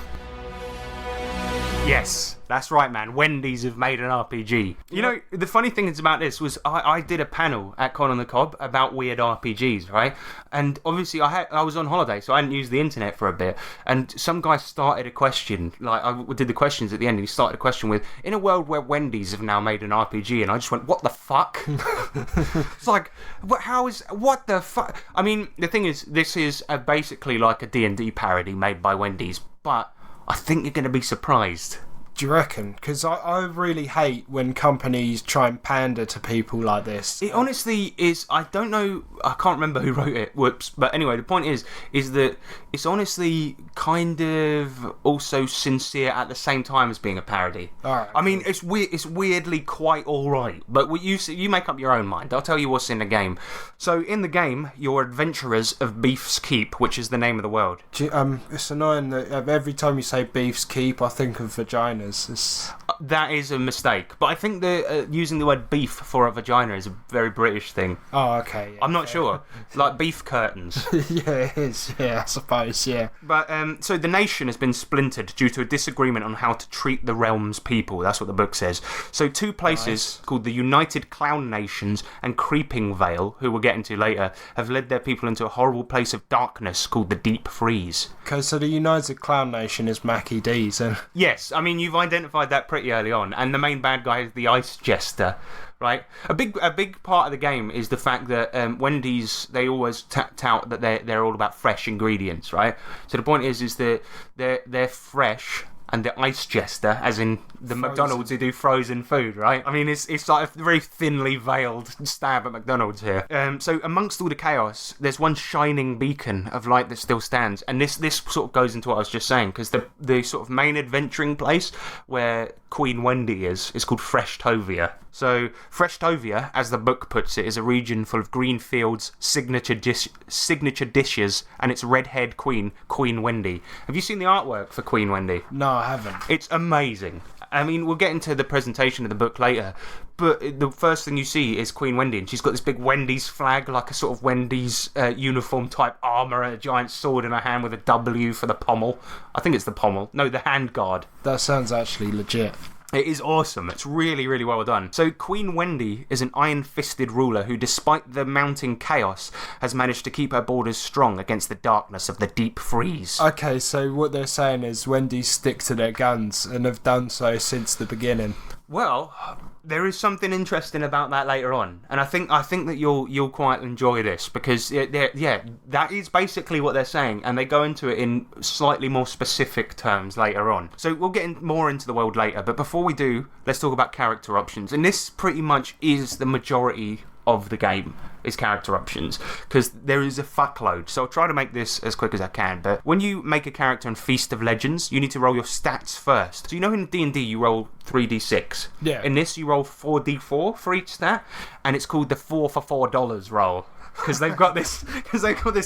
Yes, that's right, man. Wendy's have made an RPG. You know, the funny thing is about this was I did a panel at Con on the Cob about weird RPGs, right? And obviously I was on holiday, so I hadn't used the internet for a bit. And some guy started a question, like I did the questions at the end, and he started a question with, in a world where Wendy's have now made an RPG, and I just went, what the fuck? It's like, what the fuck? I mean, the thing is, this is basically like a D&D parody made by Wendy's, but I think you're going to be surprised.
Do you reckon? Because I really hate when companies try and pander to people like this.
It honestly is. I don't know. I can't remember who wrote it. Whoops. But anyway, the point is that it's honestly kind of also sincere at the same time as being a parody.
All right,
I mean, it's weird. It's weirdly quite all right. But what you make up your own mind. I'll tell you what's in the game. So in the game, you're adventurers of Beef's Keep, which is the name of the world.
It's annoying that every time you say Beef's Keep, I think of vaginas.
That is a mistake, but I think that using the word beef for a vagina is a very British thing.
Oh, okay. Yeah,
I'm not sure. Like beef curtains.
Yeah, it is. Yeah, I suppose, yeah.
But, so the nation has been splintered due to a disagreement on how to treat the realm's people. That's what the book says. So two places called the United Clown Nations and Creeping Vale, who we'll get into later, have led their people into a horrible place of darkness called the Deep Freeze.
Okay, so the United Clown Nation is Mackie D's, and
yes, I mean, you've identified that pretty early on, and the main bad guy is the Ice Jester, right? A big part of the game is the fact that Wendy's, they always tout that they're all about fresh ingredients, right? So the point is that they're fresh, and the Ice Jester, as in the McDonald's who do frozen food, right? I mean, it's like a very thinly veiled stab at McDonald's here. So amongst all the chaos, there's one shining beacon of light that still stands, and this sort of goes into what I was just saying, because the sort of main adventuring place where Queen Wendy is called Freshtovia. So Freshtovia, as the book puts it, is a region full of green fields, signature dishes, and its red-haired queen, Queen Wendy. Have you seen the artwork for Queen Wendy?
no, I haven't.
It's amazing. I mean, we'll get into the presentation of the book later, but the first thing you see is Queen Wendy, and she's got this big Wendy's flag, like a sort of Wendy's uniform type armour, and a giant sword in her hand with a W for the pommel. I think it's the pommel. No, the handguard.
That sounds actually legit.
It is awesome. It's really, really well done. So Queen Wendy is an iron-fisted ruler who, despite the mounting chaos, has managed to keep her borders strong against the darkness of the Deep Freeze.
Okay, so what they're saying is Wendy's stick to their guns and have done so since the beginning.
Well, there is something interesting about that later on, and I think that you'll quite enjoy this, because that is basically what they're saying, and they go into it in slightly more specific terms later on. So we'll get more into the world later, but before we do, let's talk about character options, and this pretty much is the majority of the game, is character options, because there is a fuckload. So I'll try to make this as quick as I can, but when you make a character in Feast of Legends, you need to roll your stats first. So you know in D&D you roll 3d6.
Yeah.
In this you roll 4d4 for each stat, and it's called the 4 for $4 roll. Because they've got this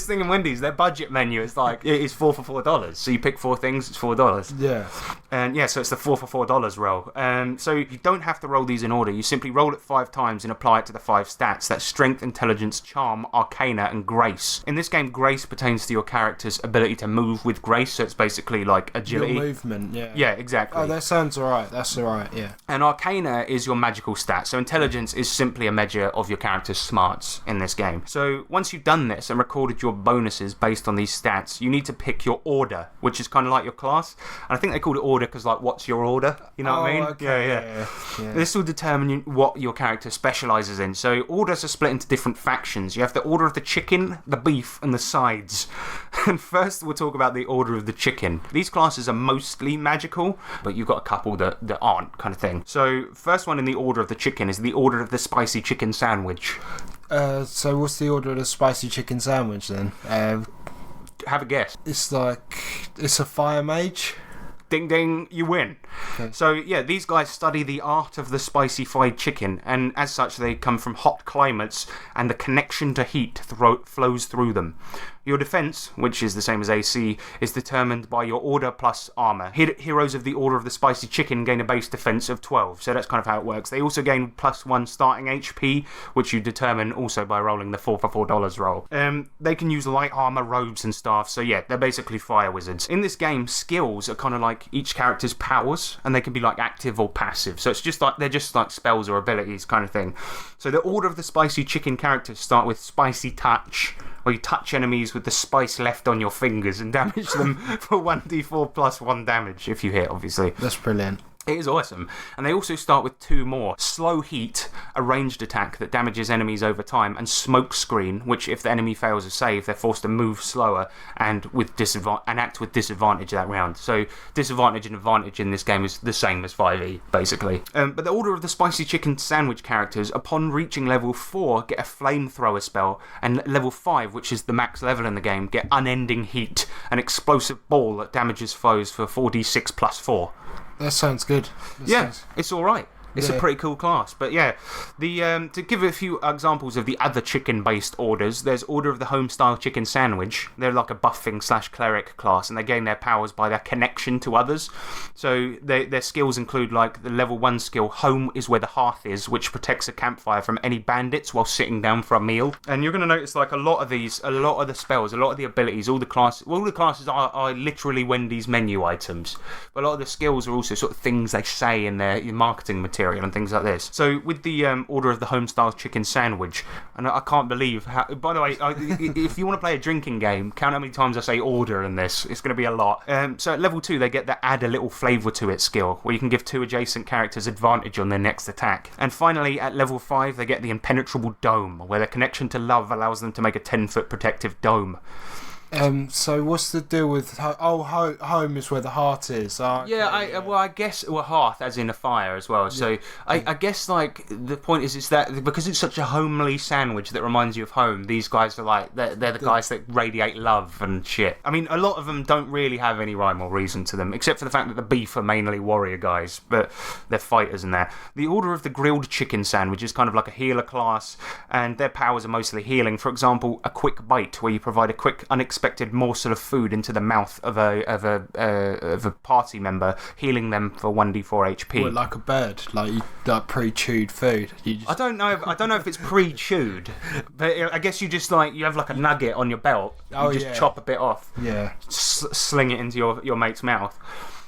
thing in Wendy's, their budget menu is like, it is 4 for $4. So you pick 4 things, it's $4.
Yeah.
And yeah, so it's the 4 for $4 roll. So you don't have to roll these in order. You simply roll it 5 times and apply it to the 5 stats. That's Strength, Intelligence, Charm, Arcana, and Grace. In this game, Grace pertains to your character's ability to move with grace, so it's basically like agility.
Your movement, yeah.
Yeah, exactly.
Oh, that sounds alright. That's alright, yeah.
And Arcana is your magical stat. So Intelligence is simply a measure of your character's smarts in this game. So So once you've done this and recorded your bonuses based on these stats, you need to pick your order, which is kind of like your class. And I think they called it order because, like, what's your order? You know what I mean?
Okay. Yeah.
This will determine what your character specialises in. So orders are split into different factions. You have the order of the chicken, the beef, and the sides. And first we'll talk about the order of the chicken. These classes are mostly magical, but you've got a couple that aren't, kind of thing. So first one in the order of the chicken is the order of the spicy chicken sandwich.
So what's the order of the spicy chicken sandwich then?
Have a guess.
It's a fire mage.
Ding ding, you win.
Okay.
So yeah, these guys study the art of the spicy fried chicken, and as such they come from hot climates, and the connection to heat flows through them. Your defense, which is the same as AC, is determined by your order plus armor. Heroes of the Order of the Spicy Chicken gain a base defense of 12, so that's kind of how it works. They also gain +1 starting HP, which you determine also by rolling the 4 for $4 roll. They can use light armor, robes, and staff, so yeah, they're basically fire wizards. In this game, skills are kind of like each character's powers, and they can be like active or passive, so it's just like they're just like spells or abilities kind of thing. So the Order of the Spicy Chicken characters start with Spicy Touch, where you touch enemies with the spice left on your fingers and damage them for 1d4 plus 1 damage if you hit, obviously.
That's brilliant.
It is awesome. And they also start with 2 more. Slow Heat, a ranged attack that damages enemies over time, and Smoke Screen, which if the enemy fails a save, they're forced to move slower and act with disadvantage that round. So disadvantage and advantage in this game is the same as 5e, basically. But the Order of the Spicy Chicken Sandwich characters, upon reaching level 4, get a Flamethrower spell, and level 5, which is the max level in the game, get Unending Heat, an explosive ball that damages foes for 4d6 plus 4.
That sounds good.
It's alright. It's a pretty cool class. But yeah, to give a few examples of the other chicken-based orders, there's Order of the Home-Style Chicken Sandwich. They're like a buffing/cleric class, and they gain their powers by their connection to others. So their skills include, like, the level 1 skill, Home is where the hearth is, which protects a campfire from any bandits while sitting down for a meal. And you're going to notice, like, a lot of the spells, a lot of the abilities, all the classes are literally Wendy's menu items. But a lot of the skills are also sort of things they say in their marketing material and things like this. So with the Order of the Home-Style Chicken Sandwich, and I can't believe how, by the way, if you want to play a drinking game, count how many times I say order in this. It's going to be a lot. So at level 2 they get the Add a Little Flavour to It skill, where you can give 2 adjacent characters advantage on their next attack. And finally at level 5 they get the Impenetrable Dome, where their connection to love allows them to make a 10-foot protective dome.
So what's the deal with home is where the heart is?
I guess hearth as in a fire as well. So I guess like the point is that because it's such a homely sandwich that reminds you of home, these guys are like they're the guys that radiate love and shit. I mean, a lot of them don't really have any rhyme or reason to them, except for the fact that the beef are mainly warrior guys, but they're fighters in there. The Order of the Grilled Chicken Sandwich is kind of like a healer class, and their powers are mostly healing. For example, a Quick Bite, where you provide a quick, unexpected morsel of food into the mouth of a party member, healing them for 1d4 HP.
Well, like a bird, like pre-chewed food.
I don't know if it's pre-chewed, but I guess you just you have like a nugget on your belt. You just chop a bit off.
Yeah.
Sling it into your mate's mouth.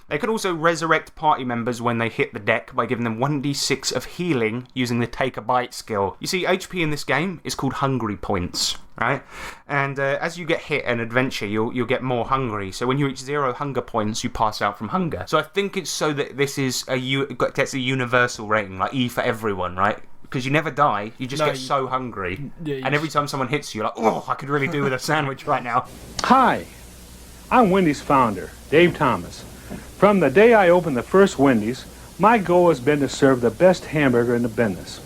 They can also resurrect party members when they hit the deck by giving them 1d6 of healing using the Take a Bite skill. You see, HP in this game is called Hungry Points, right? And as you get hit and adventure, you'll get more hungry. So when you reach 0 hunger points, you pass out from hunger. So I think it's so that this is gets a universal rating, like E for everyone, right? Because you never die, you just get so hungry. And every time someone hits you, you're like, oh, I could really do with a sandwich right now.
Hi, I'm Wendy's founder, Dave Thomas. From the day I opened the first Wendy's, my goal has been to serve the best hamburger in the business.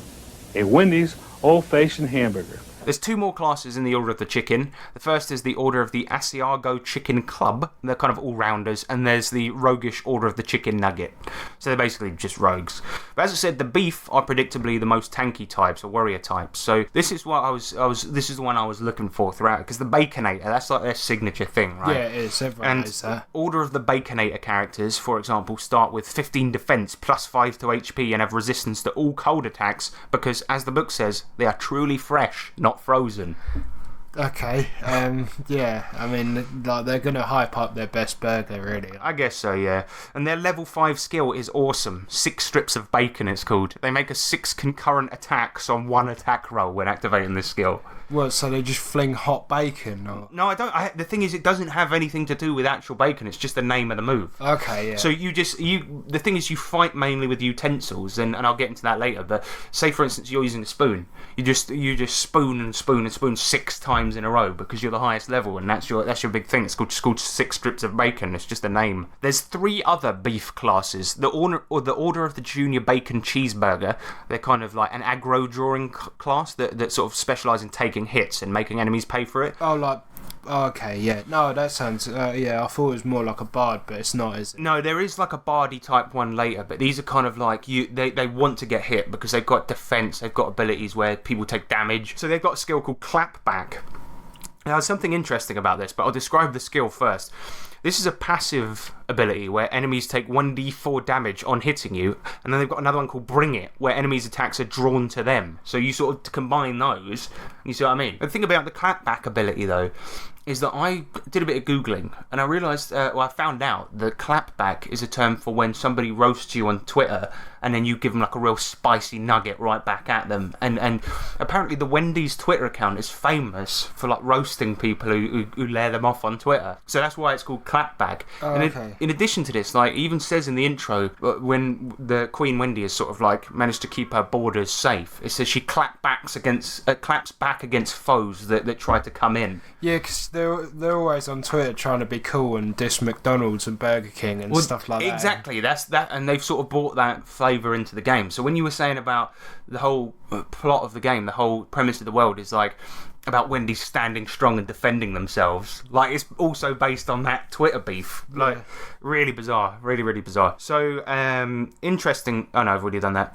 A Wendy's old-fashioned hamburger.
There's 2 more classes in the Order of the Chicken. The first is the Order of the Asiago Chicken Club. They're kind of all-rounders. And there's the Roguish Order of the Chicken Nugget. So they're basically just rogues. But as I said, the beef are predictably the most tanky types, or warrior types. So this is what this is the one I was looking for throughout. Because the Baconator, that's like their signature thing, right?
Yeah, it is. Everyone knows that.
Order of the Baconator characters, for example, start with 15 defense, plus 5 to HP, and have resistance to all cold attacks, because, as the book says, they are truly fresh, not frozen.
Okay. Yeah. I mean, like they're gonna hype up their best burger, really.
I guess so, yeah. And their level 5 skill is awesome. 6 strips of bacon, it's called. They make a 6 concurrent attacks on 1 attack roll when activating this skill.
Well, so they just fling hot bacon? Or...
No, I don't. The thing is, it doesn't have anything to do with actual bacon. It's just the name of the move.
Okay, yeah.
So the thing is, you fight mainly with utensils, and I'll get into that later. But say, for instance, you're using a spoon. You just spoon and spoon and spoon 6 times in a row because you're the highest level, and that's your big thing. It's called 6 strips of bacon. It's just a name. There's 3 other beef classes. The Order of the Junior Bacon Cheeseburger. They're kind of like an aggro drawing class that sort of specialise in taking hits and making enemies pay for it.
Oh, like... Okay, yeah. No, that sounds... yeah, I thought it was more like a bard, but it's not, is it?
No, there is like a bardy type one later, but these are kind of like... They want to get hit because they've got defense, they've got abilities where people take damage. So they've got a skill called Clapback. Now, there's something interesting about this, but I'll describe the skill first. This is a passive ability where enemies take 1d4 damage on hitting you, and then they've got another one called Bring It, where enemies' attacks are drawn to them. So you sort of combine those, you see what I mean? The thing about the clapback ability, though, is that I did a bit of Googling, and I realised, I found out that clapback is a term for when somebody roasts you on Twitter, and then you give them like a real spicy nugget right back at them. And apparently the Wendy's Twitter account is famous for like roasting people who lair them off on Twitter. So that's why it's called clapback.
Oh,
and
okay.
in addition to this, like, it even says in the intro, when the Queen Wendy has sort of like managed to keep her borders safe, it says she claps back against foes that try to come in.
Yeah, because they're always on Twitter trying to be cool and diss McDonald's and Burger King and stuff like that.
Exactly, that's that, and they've sort of brought that flavour into the game. So when you were saying about the whole plot of the game, the whole premise of the world is like about Wendy standing strong and defending themselves. Like, it's also based on that Twitter beef. Like, really bizarre, really, really bizarre. So, interesting. Oh no, I've already done that.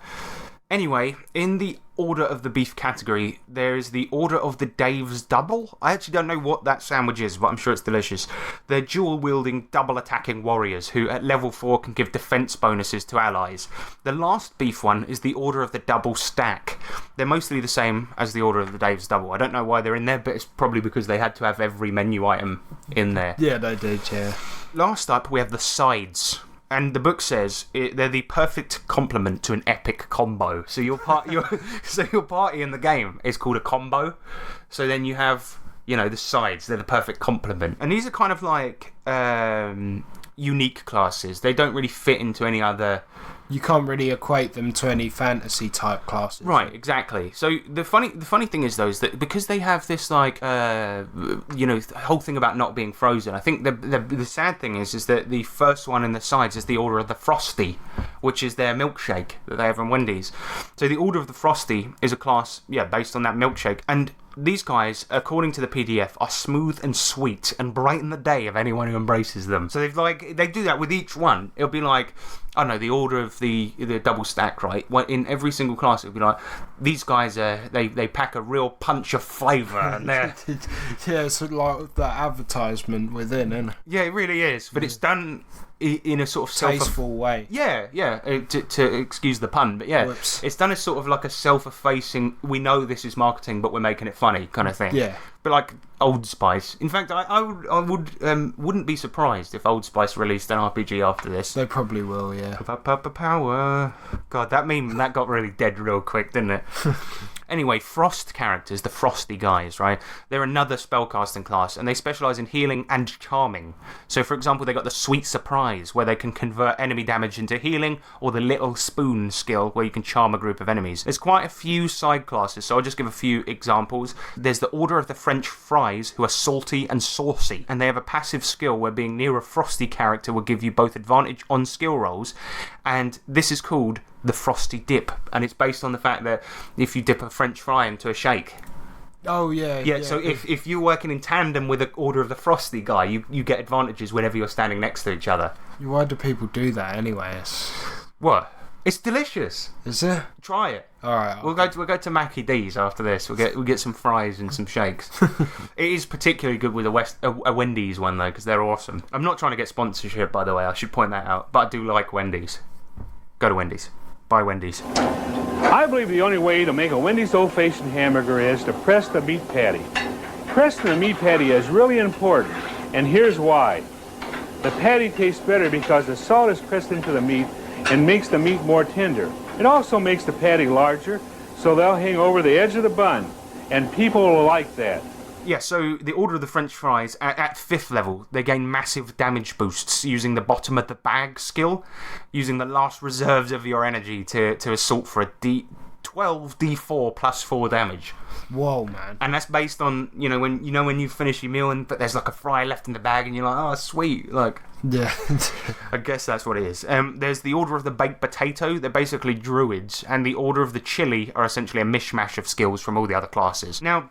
Anyway, in the Order of the Beef category, there is the Order of the Dave's Double. I actually don't know what that sandwich is, but I'm sure it's delicious. They're dual-wielding, double-attacking warriors who, at level 4, can give defense bonuses to allies. The last beef one is the Order of the Double Stack. They're mostly the same as the Order of the Dave's Double. I don't know why they're in there, but it's probably because they had to have every menu item in there.
Yeah, they did, yeah.
Last up, we have the Sides. And the book says they're the perfect complement to an epic combo. So your party in the game is called a combo. So then you have, the sides. They're the perfect complement. And these are kind of like unique classes. They don't really fit into any other...
You can't really equate them to any fantasy type classes.
Right, exactly. So the funny thing is, though, is that because they have this like whole thing about not being frozen. I think the sad thing is that the first one in the sides is the Order of the Frosty, which is their milkshake that they have from Wendy's. So the Order of the Frosty is a class, based on that milkshake. And these guys, according to the PDF, are smooth and sweet and brighten the day of anyone who embraces them. So they do that with each one. It'll be like, I don't know, the Order of the Double Stack, right? In every single class, it'll be like, these guys they pack a real punch of flavour. And they're...
Yeah, it's like that advertisement within, isn't it?
Yeah, it really is. But it's done in a sort of
tasteful way.
Yeah. To excuse the pun, but yeah,
Whoops.
It's done as sort of like a self-effacing. We know this is marketing, but we're making it funny kind of thing.
Yeah.
But like Old Spice. In fact, I wouldn't be surprised if Old Spice released an RPG after this.
They probably will, yeah.
Power. God, that meme that got really dead real quick, didn't it? Anyway, Frost characters, the Frosty guys, right? They're another spellcasting class, and they specialise in healing and charming. So, for example, they got the Sweet Surprise, where they can convert enemy damage into healing, or the Little Spoon skill, where you can charm a group of enemies. There's quite a few side classes, so I'll just give a few examples. There's the Order of the French Fries, who are salty and saucy, and they have a passive skill where being near a Frosty character will give you both advantage on skill rolls, and this is called the Frosty Dip, and it's based on the fact that if you dip a French fry into a shake.
Oh, yeah.
So if you're working in tandem with the Order of the Frosty guy, you get advantages whenever you're standing next to each other.
Why do people do that anyway?
What? It's delicious.
Is it?
Try it.
All right.
We'll go to Mackie D's after this. We'll get some fries and some shakes. It is particularly good with a Wendy's one though, because they're awesome. I'm not trying to get sponsorship, by the way. I should point that out. But I do like Wendy's. Go to Wendy's. Buy Wendy's.
I believe the only way to make a Wendy's old-fashioned hamburger is to press the meat patty. Pressing the meat patty is really important, and here's why. The patty tastes better because the salt is pressed into the meat and makes the meat more tender. It also makes the patty larger, so they'll hang over the edge of the bun, and people will like that.
Yeah, so the order of the French fries, at 5th level, they gain massive damage boosts using the bottom of the bag skill, using the last reserves of your energy to assault for a 12 D4 plus 4 damage.
Whoa, man.
And that's based on, when you finish your meal but there's like a fry left in the bag and you're like, oh, sweet. Like,
Yeah.
I guess that's what it is. There's the Order of the Baked Potato. They're basically druids. And the Order of the Chili are essentially a mishmash of skills from all the other classes. Now,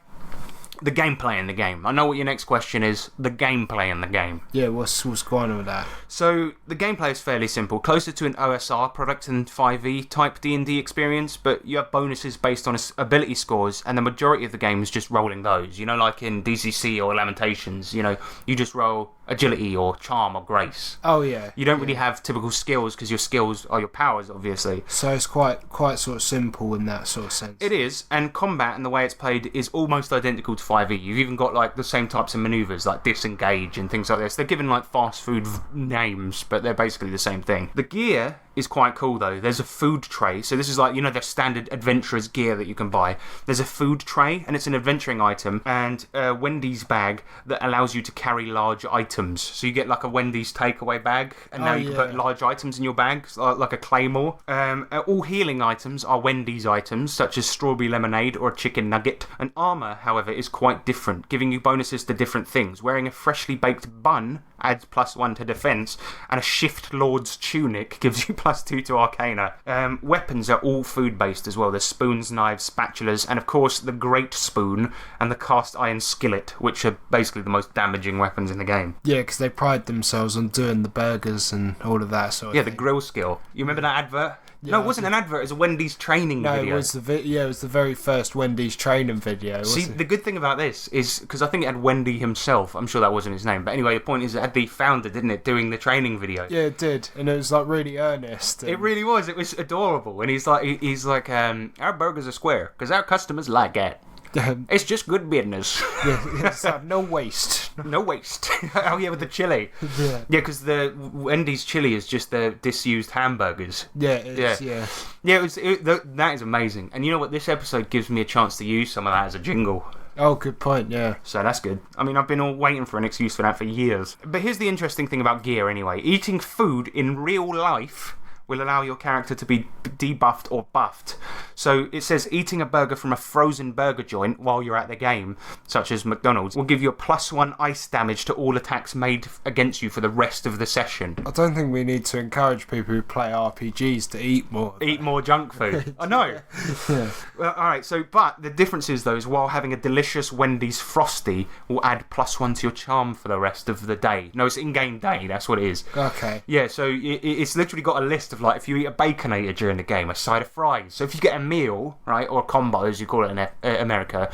the gameplay in the game. I know what your next question is. The gameplay in the game.
Yeah, what's going on with that?
So, the gameplay is fairly simple. Closer to an OSR product than 5e type D&D experience, but you have bonuses based on ability scores, and the majority of the game is just rolling those. Like in DCC or Lamentations, you just roll agility or charm or grace.
Oh, yeah.
You don't really have typical skills, because your skills are your powers, obviously.
So it's quite sort of simple in that sort of sense.
It is, and combat and the way it's played is almost identical to 5e. You've even got like the same types of maneuvers, like disengage and things like this. They're given like fast food names, but they're basically the same thing. The gear is quite cool though. There's a food tray, so this is like, the standard adventurer's gear that you can buy. There's a food tray, and it's an adventuring item, and a Wendy's bag that allows you to carry large items. So you get like a Wendy's takeaway bag, and now you can put large items in your bag, like a claymore. All healing items are Wendy's items, such as strawberry lemonade or a chicken nugget. And armor, however, is quite different, giving you bonuses to different things. Wearing a freshly baked bun adds +1 to defense, and a shift lord's tunic gives you +2 to arcana. Weapons are all food based as well. There's spoons, knives, spatulas, and of course the great spoon and the cast iron skillet, which are basically the most damaging weapons in the game.
Yeah, because they pride themselves on doing the burgers and all of that sort of thing.
The grill skill. You remember that advert?
Yeah,
No, it wasn't an advert. It was a Wendy's training video.
No, it was it was the very first Wendy's training video.
See, the good thing about this is, because I think it had Wendy himself. I'm sure that wasn't his name, but anyway, the point is, it had the founder, didn't it, doing the training video?
Yeah, it did, and it was like really earnest.
It really was. It was adorable, and he's like, our burgers are square because our customers like it. It's just good business.
It's like, no waste.
No waste. Oh yeah, with the chili.
Yeah,
because the Wendy's chili is just the disused hamburgers.
Yeah, it is,
Yeah, that is amazing. And you know what? This episode gives me a chance to use some of that as a jingle.
Oh, good point, yeah.
So that's good. I mean, I've been all waiting for an excuse for that for years. But here's the interesting thing about gear anyway. Eating food in real life will allow your character to be debuffed or buffed. So it says eating a burger from a frozen burger joint while you're at the game, such as McDonald's, will give you a +1 ice damage to all attacks made against you for the rest of the session.
I don't think we need to encourage people who play RPGs to eat more.
Eat more junk food. I know.
Yeah.
Well, alright, but the difference is, though, is while having a delicious Wendy's Frosty will add +1 to your charm for the rest of the day. No, it's in-game day, that's what it is.
Okay.
Yeah, so it's literally got a list of, like, if you eat a Baconator during the game, a side of fries. So if you get a meal, right, or a combo, as you call it in America,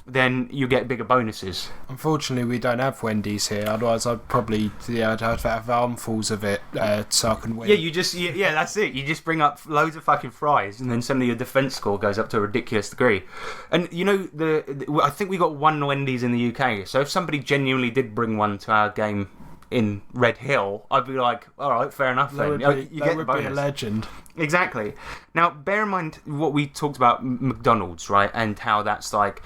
then you get bigger bonuses.
Unfortunately, we don't have Wendy's here. Otherwise, I'd probably I'd have armfuls of it so I can win.
Yeah, that's it. You just bring up loads of fucking fries, and then suddenly your defense score goes up to a ridiculous degree. And I think we got one Wendy's in the UK. So if somebody genuinely did bring one to our game in Red Hill, I'd be like, all right, fair enough then. You get the bonus.
Be a legend.
Exactly. Now, bear in mind what we talked about McDonald's, right, and how that's like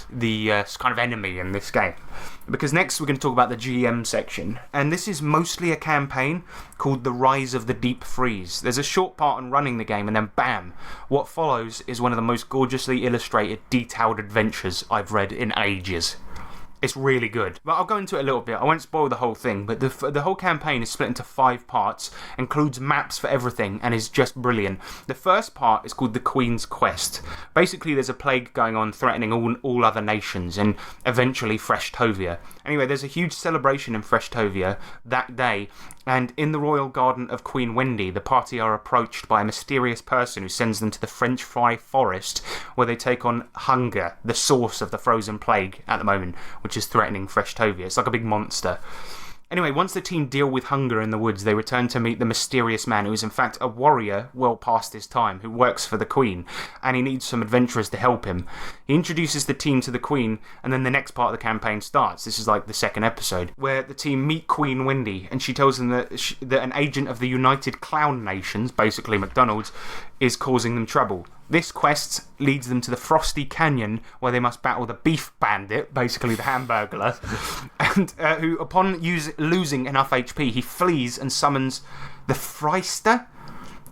the kind of enemy in this game. Because next we're going to talk about the GM section, and this is mostly a campaign called The Rise of the Deep Freeze. There's a short part on running the game, and then bam, what follows is one of the most gorgeously illustrated, detailed adventures I've read in ages. It's really good. But I'll go into it a little bit. I won't spoil the whole thing, but the whole campaign is split into 5 parts, includes maps for everything, and is just brilliant. The first part is called The Queen's Quest. Basically, there's a plague going on threatening all other nations, and eventually Freshtovia. Anyway, there's a huge celebration in Freshtovia that day, and in the royal garden of Queen Wendy, the party are approached by a mysterious person who sends them to the French Fry Forest, where they take on hunger, the source of the frozen plague at the moment, which is threatening Freshtovia. It's like a big monster. Anyway, once the team deal with hunger in the woods, they return to meet the mysterious man who is in fact a warrior well past his time who works for the Queen, and he needs some adventurers to help him. He introduces the team to the Queen, and then the next part of the campaign starts. This is like the second episode, where the team meet Queen Wendy, and she tells them that an agent of the United Clown Nations, basically McDonald's, is causing them trouble. This quest leads them to the Frosty Canyon, where they must battle the Beef Bandit, basically the Hamburglar, and who, upon losing enough HP, he flees and summons the Freister,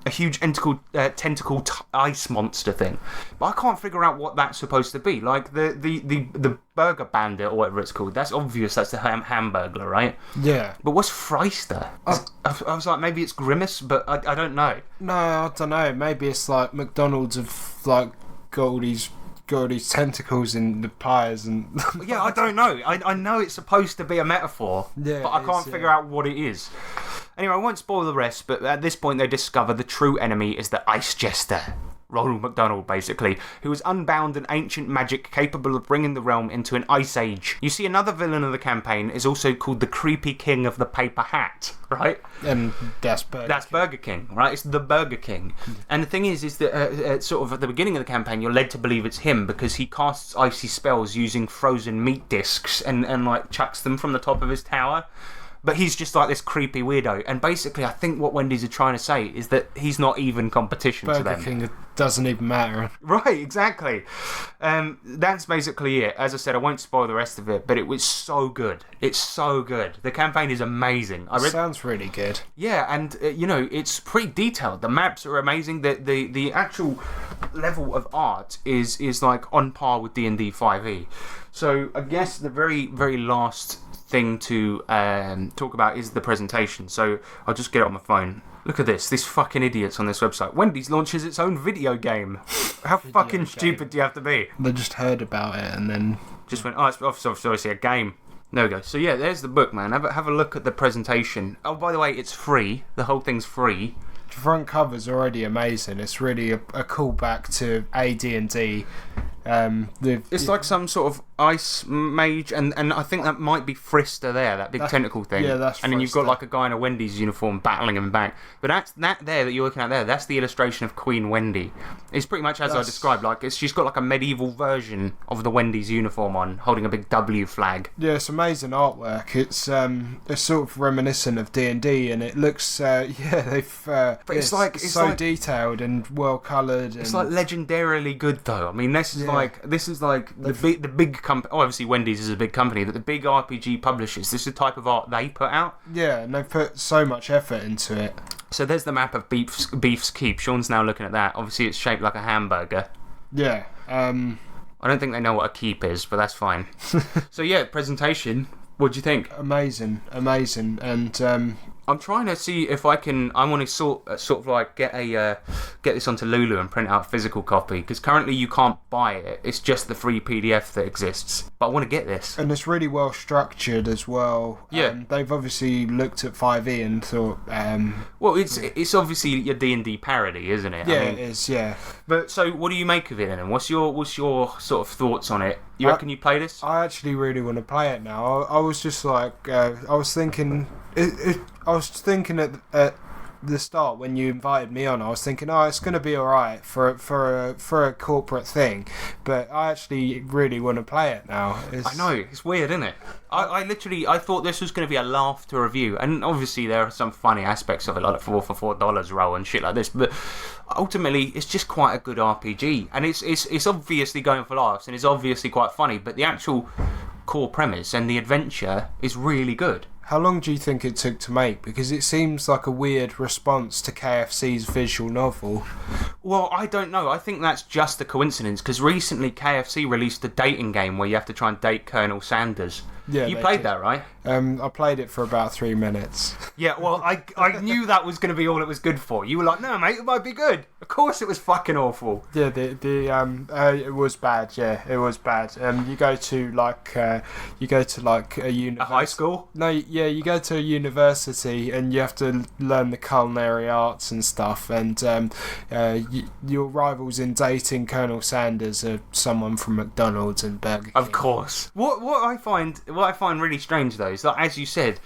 a huge tentacled ice monster thing. But I can't figure out what that's supposed to be. Like, the Burger Bandit, or whatever it's called, that's obvious, that's the Hamburglar, right?
Yeah.
But what's Freister? I was like, maybe it's Grimace, but I don't know.
No, I don't know. Maybe it's like McDonald's have like got all these tentacles in the pies and.
Yeah, I don't know. I know it's supposed to be a metaphor,
Yeah,
but I can't figure out what it is. Anyway, I won't spoil the rest, but at this point they discover the true enemy is the Ice Jester, Ronald McDonald, basically, who is unbound and ancient magic capable of bringing the realm into an ice age. You see, another villain of the campaign is also called the Creepy King of the Paper Hat, right?
And that's
Burger King, right? It's the Burger King. And the thing is that sort of at the beginning of the campaign, you're led to believe it's him because he casts icy spells using frozen meat discs and like chucks them from the top of his tower. But he's just like this creepy weirdo. And basically, I think what Wendy's are trying to say is that he's not even competition to them.
Burger King doesn't even matter.
Right, exactly. That's basically it. As I said, I won't spoil the rest of it, but it was so good. It's so good. The campaign is amazing.
Sounds really good.
Yeah, and, it's pretty detailed. The maps are amazing. The actual level of art is like on par with D&D 5e. So I guess the very, very last thing to talk about is the presentation. So I'll just get it on my phone. Look at this. These fucking idiots on this website. Wendy's launches its own video game. How fucking stupid do you have to be?
They just heard about it and then
just went, oh, it's obviously a game. There we go. So yeah, there's the book, man. Have a look at the presentation. Oh, by the way, it's free. The whole thing's free.
The front cover's already amazing. It's really a callback to AD&D.
It's like some sort of ice mage, and I think that might be Frister there, that big tentacle thing.
Yeah, that's
And then you've got
Frister.
like a guy in a Wendy's uniform battling him back. But that you're looking at there, that's the illustration of Queen Wendy. It's pretty much as I described. Like she's got like a medieval version of the Wendy's uniform on, holding a big W flag.
Yeah, it's amazing artwork. It's sort of reminiscent of D&D, and it looks but
it's
so
like
detailed and well coloured.
It's like legendarily good though. I mean, this is like the big company. Oh, obviously Wendy's is a big company, but the big RPG publishers, this is the type of art they put out.
Yeah, and they've put so much effort into it.
So there's the map of Beef's Keep. Sean's now looking at that. Obviously, it's shaped like a hamburger.
Yeah.
I don't think they know what a keep is, but that's fine. So yeah, presentation. What do you think?
Amazing, and
I'm trying to see if I can. I want to sort of like get this onto Lulu and print out a physical copy, because currently you can't buy it. It's just the free PDF that exists. But I want to get this.
And it's really well structured as well.
Yeah.
They've obviously looked at 5e and thought.
Well, it's obviously your D&D parody, isn't it?
Yeah,
I mean,
it is. Yeah.
But so, what do you make of it, then? What's your sort of thoughts on it? You reckon you play this?
I actually really want to play it now. I was just like, I was thinking at the start when you invited me on, I was thinking, oh, it's going to be alright for a corporate thing, but I actually really want to play it now.
I know, it's weird, isn't it? I thought this was going to be a laugh to review, and obviously there are some funny aspects of it, like the 4 for $4 roll and shit like this, but ultimately it's just quite a good RPG, and it's obviously going for laughs, and it's obviously quite funny, but the actual core premise and the adventure is really good.
How long do you think it took to make? Because it seems like a weird response to KFC's visual novel.
Well, I don't know. I think that's just a coincidence, because recently KFC released a dating game where you have to try and date Colonel Sanders.
Yeah,
you played that, right?
I played it for about 3 minutes.
Yeah, well, I knew that was going to be all it was good for. You were like, no, mate, it might be good. Of course it was fucking awful.
Yeah, it was bad. Yeah, it was bad. You go to like a university.
A high school?
No, yeah, you go to a university and you have to learn the culinary arts and stuff. And your rivals in dating Colonel Sanders are someone from McDonald's and Burger King.
Of course. What I find what I find really strange though is that, as you said,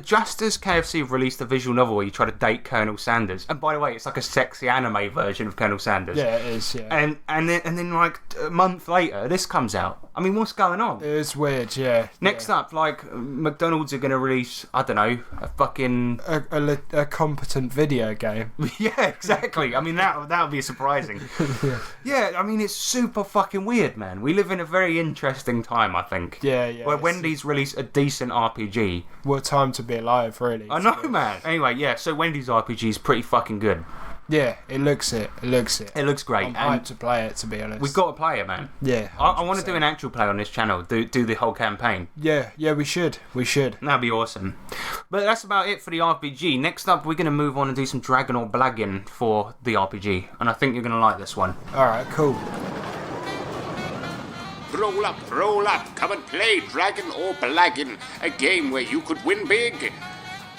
just as KFC have released a visual novel where you try to date Colonel Sanders, and by the way, it's like a sexy anime version of Colonel Sanders.
Yeah, it is. Yeah.
And then like a month later, this comes out. I mean, what's going on?
It's weird. Yeah.
Next up, like McDonald's are going to release, I don't know, a fucking
a competent video game.
yeah, exactly. I mean, that would be surprising. Yeah, I mean, it's super fucking weird, man. We live in a very interesting time, I think.
Yeah.
Where Wendy's released a decent RPG.
What time to be alive, really.
I know, man. Anyway, yeah, so Wendy's RPG is pretty fucking good.
Yeah, it looks it.
It looks great.
I'm hyped to play it, to be honest.
We've got to play it, man.
Yeah.
I want to do an actual play on this channel, do the whole campaign.
Yeah, we should.
That'd be awesome. But that's about it for the RPG. Next up, we're going to move on and do some Dragon or Blagging for the RPG. And I think you're going to like this one.
Alright, cool.
Roll up, come and play Dragon or Blagging, a game where you could win big.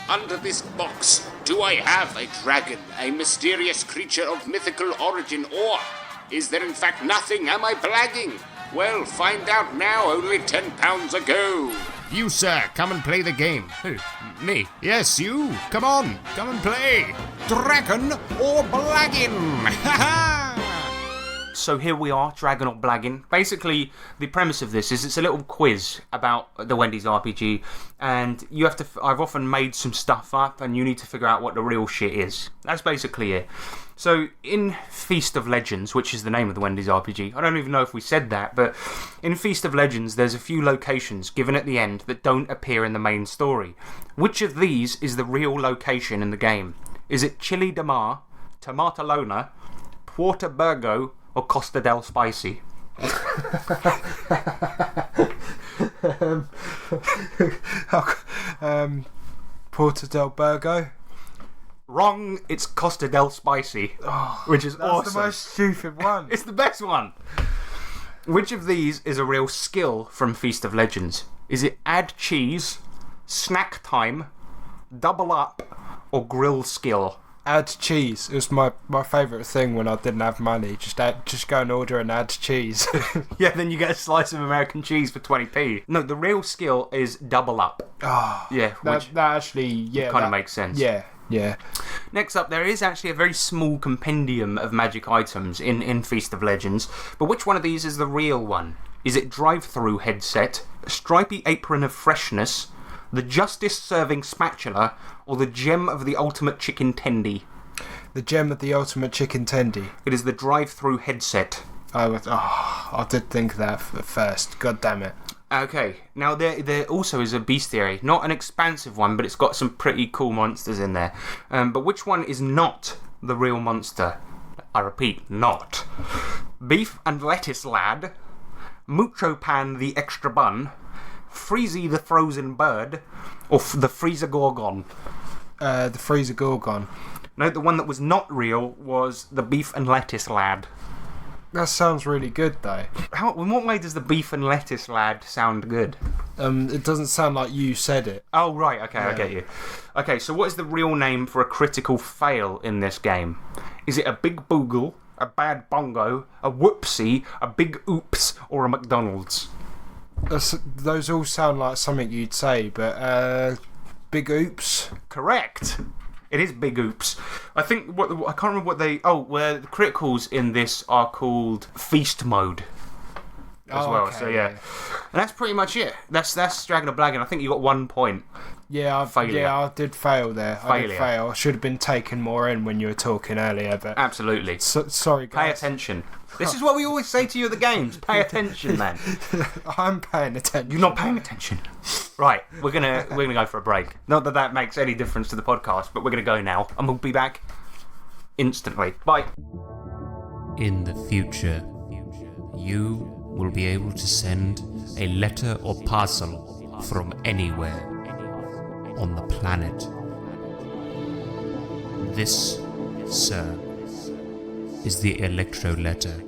Under this box, do I have a dragon, a mysterious creature of mythical origin, or is there in fact nothing? Am I blagging? Well, find out now, only £10 ago.
You, sir, come and play the game. Who? Me? Yes, you. Come on, come and play. Dragon or Blagging. Ha ha!
So here we are, Dragon or Blagging. Basically, the premise of this is it's a little quiz about the Wendy's RPG, and you have to. I've often made some stuff up, and you need to figure out what the real shit is. That's basically it. So in Feast of Legends, which is the name of the Wendy's RPG, I don't even know if we said that, but in Feast of Legends, there's a few locations given at the end that don't appear in the main story. Which of these is the real location in the game? Is it Chile de Mar, Tomatalona, Puerto Burgo, or Costa del Spicy?
Porta del Burgo.
Wrong, it's Costa del Spicy, which is
That's
awesome.
the most stupid one.
It's the best one. Which of these is a real skill from Feast of Legends? Is it add cheese, snack time, double up, or grill skill?
Add cheese. It was my favourite thing when I didn't have money. Just go and order and add cheese.
Yeah, then you get a slice of American cheese for 20p. No, the real skill is double up.
Oh,
Yeah, which
that actually, yeah,
kind of
that
makes sense.
Yeah.
Next up, there is actually a very small compendium of magic items in Feast of Legends, but which one of these is the real one? Is it drive-through headset, stripy apron of freshness, the Justice serving spatula, or the gem of the ultimate chicken tendy?
The gem of the ultimate chicken tendy.
It is the drive-through headset.
I did think that at first. God damn it.
Okay, now there also is a bestiary. Not an expansive one, but it's got some pretty cool monsters in there. But which one is not the real monster? I repeat, not. Beef and lettuce lad, Mucho Pan the extra bun, Freezy the frozen bird, or the Freezer Gorgon?
The freezer gorgon.
No, the one that was not real was the beef and lettuce lad.
That sounds really good though.
In what way does the beef and lettuce lad sound good?
It doesn't sound like you said it.
Oh, right, okay, I
Yeah.
get you. Okay, so what is the real name for a critical fail in this game? Is it a big boogle, a bad bongo, a whoopsie, a big oops, or a McDonald's?
Those all sound like something you'd say, but big oops.
Correct. It is big oops. I think I can't remember what they. Where the criticals in this are called feast mode as well.
Okay,
So yeah, and that's pretty much it. That's Dragon or Blagging. I think you got 1 point.
Yeah,
Failure.
I did fail there. I did
Failure.
fail. I should have been taken more in when you were talking earlier, but
Absolutely.
sorry
Pay
guys.
attention. This is what we always say to you at the games. Pay attention, man.
I'm paying attention.
You're not paying attention. Right, we're gonna go for a break. Not that makes any difference to the podcast, but we're gonna go now, and we'll be back instantly. Bye.
In the future, you will be able to send a letter or parcel from anywhere on the planet. This, sir, is the Electro Letter.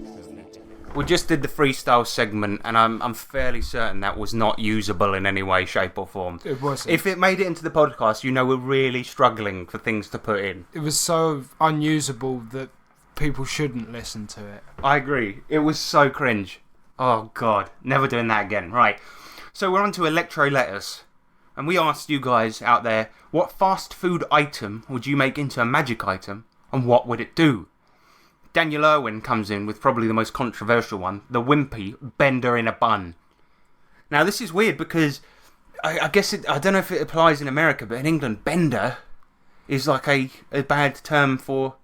We just did the freestyle segment, and I'm fairly certain that was not usable in any way, shape, or form.
It wasn't.
If it made it into the podcast, you know we're really struggling for things to put in.
It was so unusable that people shouldn't listen to it.
I agree. It was so cringe. Oh, God. Never doing that again. Right. So we're on to electro letters. And we asked you guys out there, what fast food item would you make into a magic item, and what would it do? Daniel Irwin comes in with probably the most controversial one, the wimpy bender in a bun. Now, this is weird because I guess I don't know if it applies in America, but in England, bender is like a bad term for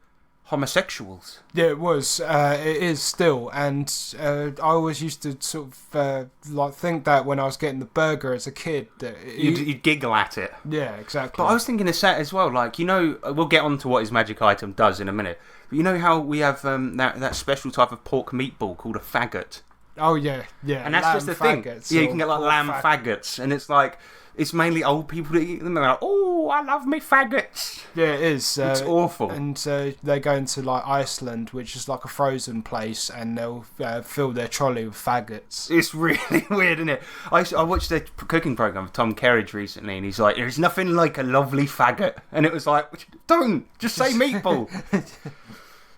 homosexuals.
Yeah, it was. It is still, and I always used to sort of think that when I was getting the burger as a kid, that
You'd giggle at it.
Yeah, exactly.
But I was thinking it's that as well. Like, we'll get on to what his magic item does in a minute. But you know how we have that special type of pork meatball called a faggot?
Oh yeah, yeah.
And that's just the thing. Yeah, you can get like lamb faggots, and it's like it's mainly old people that eat them. They're like, oh, I love me faggots.
Yeah, it is.
It's awful.
And they go into like Iceland, which is like a frozen place, and they'll fill their trolley with faggots.
It's really weird, isn't it? I watched a cooking program with Tom Kerridge recently, and he's like, "There's nothing like a lovely faggot," and it was like, "Don't just say meatball."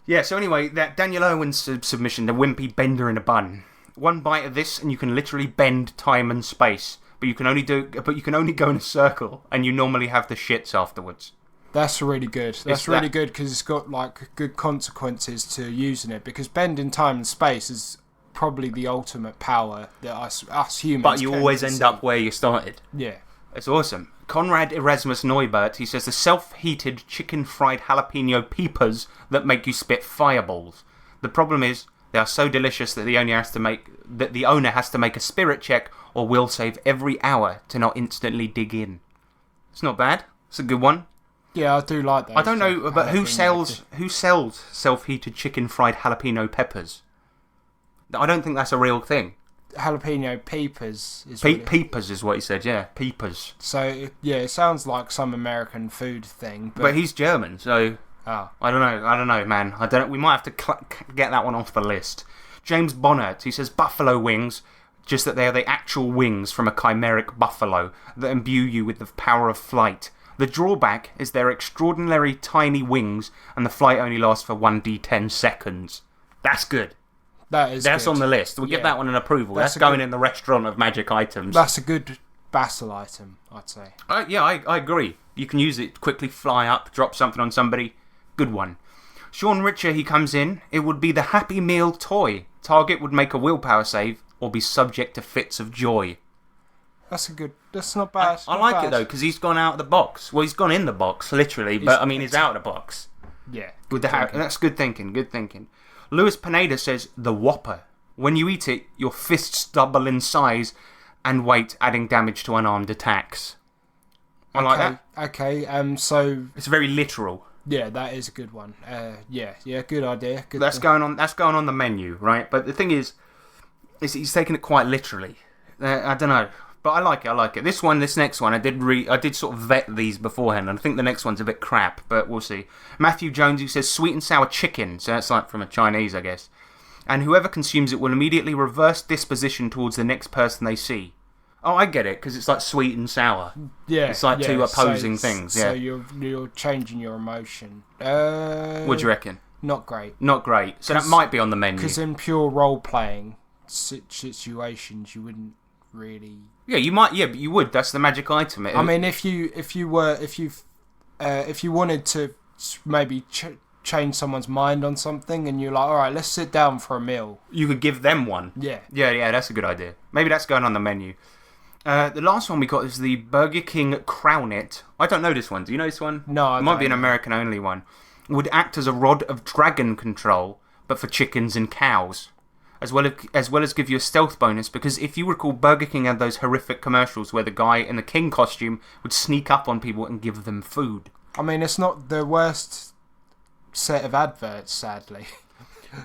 Yeah. So anyway, that Daniel Irwin's submission, the wimpy bender in a bun. One bite of this, and you can literally bend time and space. But you can only go in a circle, and you normally have the shits afterwards.
That's really good. That's really good because it's got like good consequences to using it. Because bending time and space is probably the ultimate power that us humans.
But you always end up where you started.
Yeah,
it's awesome. Conrad Erasmus Neubert, he says the self-heated chicken fried jalapeno peppers that make you spit fireballs. The problem is they are so delicious that the owner has to make a spirit check, or will save every hour to not instantly dig in. It's not bad. It's a good one.
Yeah, I do like that.
I don't know, but who sells self-heated chicken fried jalapeno peppers? I don't think that's a real thing.
Jalapeno peppers is
peppers is what he said. Yeah, peppers.
So yeah, it sounds like some American food thing.
But he's German, so
I
don't know, man. We might have to get that one off the list. James Bonnert, he says buffalo wings. Just that they are the actual wings from a chimeric buffalo that imbue you with the power of flight. The drawback is their extraordinarily tiny wings, and the flight only lasts for 1d10 seconds. That's good. That's good. On the list. We'll give that one an approval. That's going in the restaurant of magic items.
That's a good battle item, I'd say.
Yeah, I agree. You can use it to quickly fly up, drop something on somebody. Good one. Sean Richer, he comes in. It would be the Happy Meal toy. Target would make a willpower save, or be subject to fits of joy. That's
not bad.
I like it though, because he's gone out of the box. Well, he's gone in the box, literally, but he's out of the box.
Yeah.
That's good thinking, good thinking. Lewis Pineda says, the Whopper. When you eat it, your fists double in size and weight, adding damage to unarmed attacks. I like that.
Okay, so...
It's very literal.
Yeah, that is a good one. Yeah, good idea.
That's going on the menu, right? But the thing is he's taking it quite literally. I don't know, but I like it. This next one, I did sort of vet these beforehand, and I think the next one's a bit crap, but we'll see. Matthew Jones, who says sweet and sour chicken, so that's like from a Chinese, I guess. And whoever consumes it will immediately reverse disposition towards the next person they see. Oh, I get it, because it's like sweet and sour.
Yeah,
it's like two opposing things. Yeah.
So you're changing your emotion.
What do you reckon?
Not great.
So that might be on the menu.
Because in pure role playing situations, you wouldn't really.
Yeah, you might. Yeah, but you would. That's the magic item.
I mean, if you wanted to maybe change someone's mind on something, and you're like, all right, let's sit down for a meal.
You could give them one.
Yeah.
Yeah. That's a good idea. Maybe that's going on the menu. The last one we got is the Burger King Crown It. I don't know this one. Do you know this one?
No,
it might be an American only one. Would act as a rod of dragon control, but for chickens and cows, as well as give you a stealth bonus. Because if you recall, Burger King had those horrific commercials where the guy in the king costume would sneak up on people and give them food.
I mean, it's not the worst set of adverts, sadly.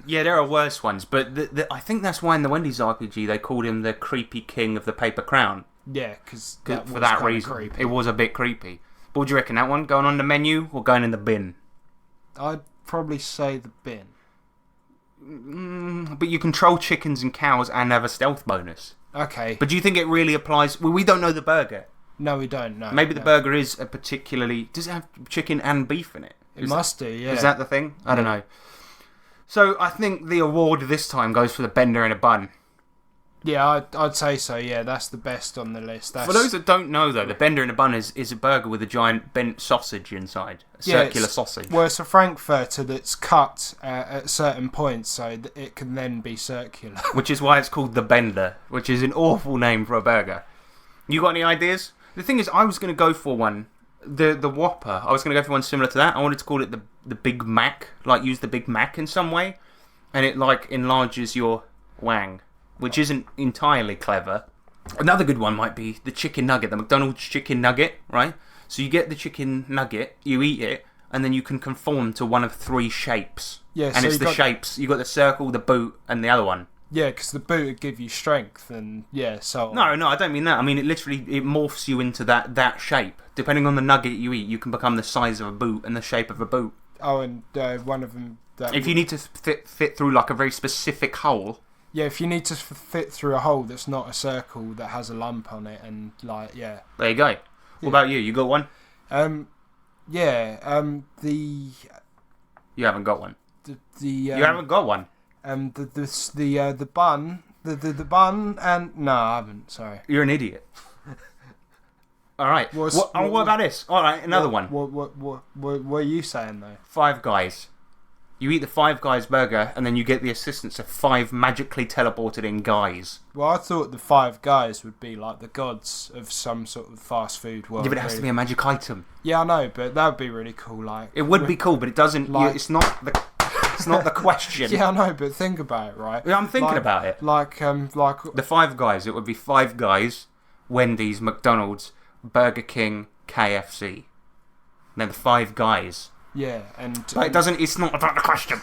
Yeah, there are worse ones, but I think that's why in the Wendy's RPG they called him the creepy king of the paper crown.
Yeah, because
for that reason, creepy. It was a bit creepy. But what do you reckon, that one going on the menu or going in the bin?
I'd probably say the bin.
But you control chickens and cows and have a stealth bonus.
Okay.
But do you think it really applies? Well, we don't know the burger.
No, we don't know.
Maybe the burger is a particularly... Does it have chicken and beef in it?
It must do, yeah.
Is that the thing? I don't know. So I think the award this time goes for the bender in a bun.
Yeah, I'd say so. Yeah, that's the best on the list.
For those that don't know, though, the bender in a bun is a burger with a giant bent sausage inside, a circular sausage.
Well, it's a frankfurter that's cut at certain points, so that it can then be circular.
Which is why it's called the bender, which is an awful name for a burger. You got any ideas? The thing is, I was going to go for one, the Whopper. I was going to go for one similar to that. I wanted to call it the Big Mac, like use the Big Mac in some way, and it like enlarges your wang, which isn't entirely clever. Another good one might be the chicken nugget, the McDonald's chicken nugget, right? So you get the chicken nugget, you eat it, and then you can conform to one of 3 shapes.
Yeah,
and
so
it's the shapes. You got the circle, the boot, and the other one.
Yeah, because the boot would give you strength, and yeah, so
on. No, I don't mean that. I mean it morphs you into that shape. Depending on the nugget you eat, you can become the size of a boot and the shape of a boot.
Oh, and one of them.
If you need to fit through like a very specific hole.
Yeah, if you need to fit through a hole that's not a circle that has a lump on it, and like, yeah.
There you go. What about you? You got one?
Yeah.
You haven't got one.
You
haven't got one.
The bun, the bun, and no, I haven't. Sorry.
You're an idiot. All right. What about this? All right, another one.
What are you saying though?
Five Guys. You eat the Five Guys burger, and then you get the assistance of 5 magically teleported in guys.
Well, I thought the 5 Guys would be like the gods of some sort of fast food world.
Yeah, but it has to be a magic item.
Yeah, I know, but that would be really cool. Like,
it would be cool, but it doesn't. Like, it's not the question.
Yeah, I know, but think about it, right?
Yeah, I'm thinking about it.
Like
the Five Guys. It would be 5 Guys, Wendy's, McDonald's, Burger King, KFC. And then the 5 Guys.
Yeah, and
but it doesn't. It's not about the question.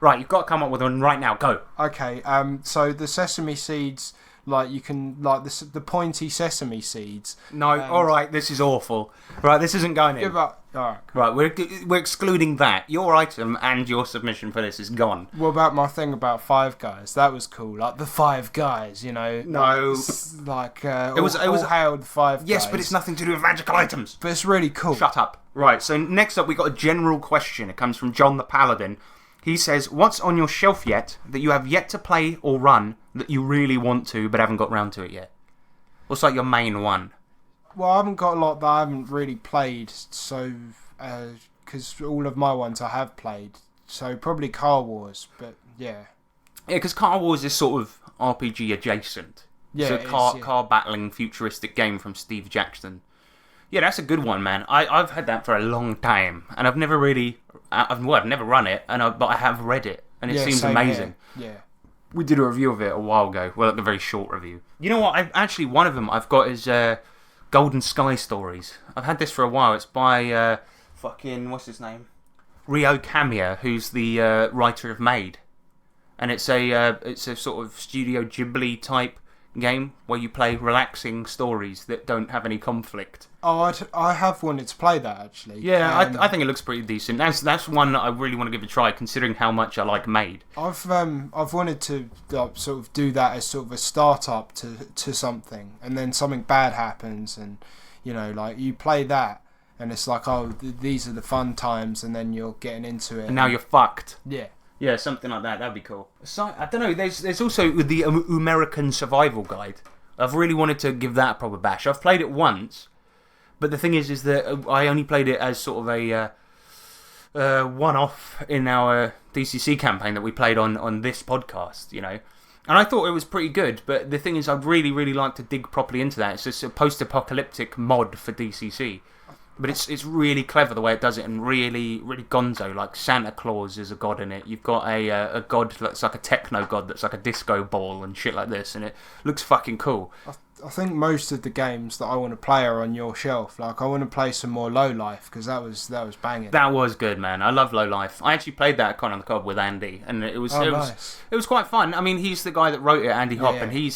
Right, you've got to come up with one right now. Go.
Okay. So the sesame seeds, like you can like the pointy sesame seeds.
No. All right. This is awful. Right. This isn't going in.
Yeah, but, all right.
Right. We're excluding that. Your item and your submission for this is gone.
What about my thing about 5 Guys? That was cool. Like the 5 Guys, you know.
No.
Like
it was
hail the 5 Guys.
Yes, but it's nothing to do with magical items.
But it's really cool.
Shut up. Right, so next up we got a general question. It comes from John the Paladin. He says, what's on your shelf yet that you have yet to play or run that you really want to but haven't got round to it yet? What's like your main one?
Well, I haven't got a lot that I haven't really played, so because all of my ones I have played. So probably Car Wars, but yeah.
Yeah, because Car Wars is sort of RPG adjacent.
Yeah,
it's a car battling futuristic game from Steve Jackson. Yeah, that's a good one, man. I've had that for a long time, and I've never really, I've never run it, but I have read it, and it seems amazing.
Here. Yeah.
We did a review of it a while ago. Well, like a very short review. You know what? One of them I've got is Golden Sky Stories. I've had this for a while. It's by what's his name? Ryo Kamiya, who's the writer of Maid, and it's a sort of Studio Ghibli type game where you play relaxing stories that don't have any conflict.
Oh, I have wanted to play that actually.
Yeah, I think it looks pretty decent. That's one that I really want to give a try, considering how much I like Maid.
I've wanted to sort of do that as sort of a startup to something, and then something bad happens, and you know, like you play that, and it's like, oh, these are the fun times, and then you're getting into it,
and now you're fucked.
Yeah.
Yeah, something like that. That'd be cool. So, I don't know. There's also the American Survival Guide. I've really wanted to give that a proper bash. I've played it once, but the thing is that I only played it as sort of a one-off in our DCC campaign that we played on this podcast, you know. And I thought it was pretty good, but the thing is, I'd really, really like to dig properly into that. It's just a post-apocalyptic mod for DCC. But it's really clever the way it does it, and really, really gonzo. Like Santa Claus is a god in it. You've got a god that's like a techno god that's like a disco ball and shit like this, and it looks fucking cool.
I think most of the games that I want to play are on your shelf. Like I want to play some more Low Life because that was banging.
That was good, man. I love Low Life. I actually played that at Con on the Cob with Andy, and it was quite fun. I mean, he's the guy that wrote it, Andy Hopp, and he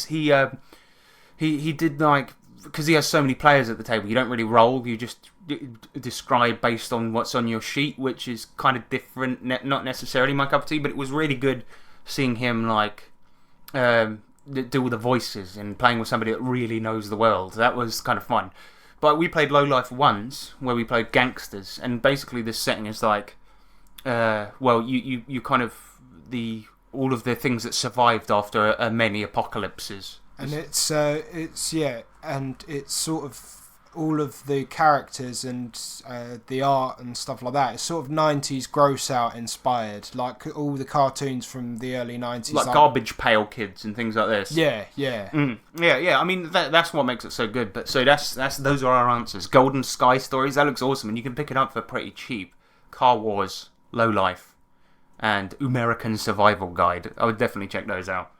did like, because he has so many players at the table, you don't really roll. You just describe based on what's on your sheet, which is kind of different, not necessarily my cup of tea, but it was really good seeing him like do all the voices and playing with somebody that really knows the world. That was kind of fun. But we played Low Life once, where we played gangsters, and basically this setting is like, well, you kind of, the all of the things that survived after many apocalypses.
And it's sort of all of the characters and the art and stuff like that. It's sort of 90s gross out inspired, like all the cartoons from the early 90s,
like Garbage Pail Kids and things like this.
Yeah.
Yeah. I mean, that's what makes it so good. But so those are our answers. Golden Sky Stories. That looks awesome, and you can pick it up for pretty cheap. Car Wars, Low Life, and American Survival Guide. I would definitely check those out.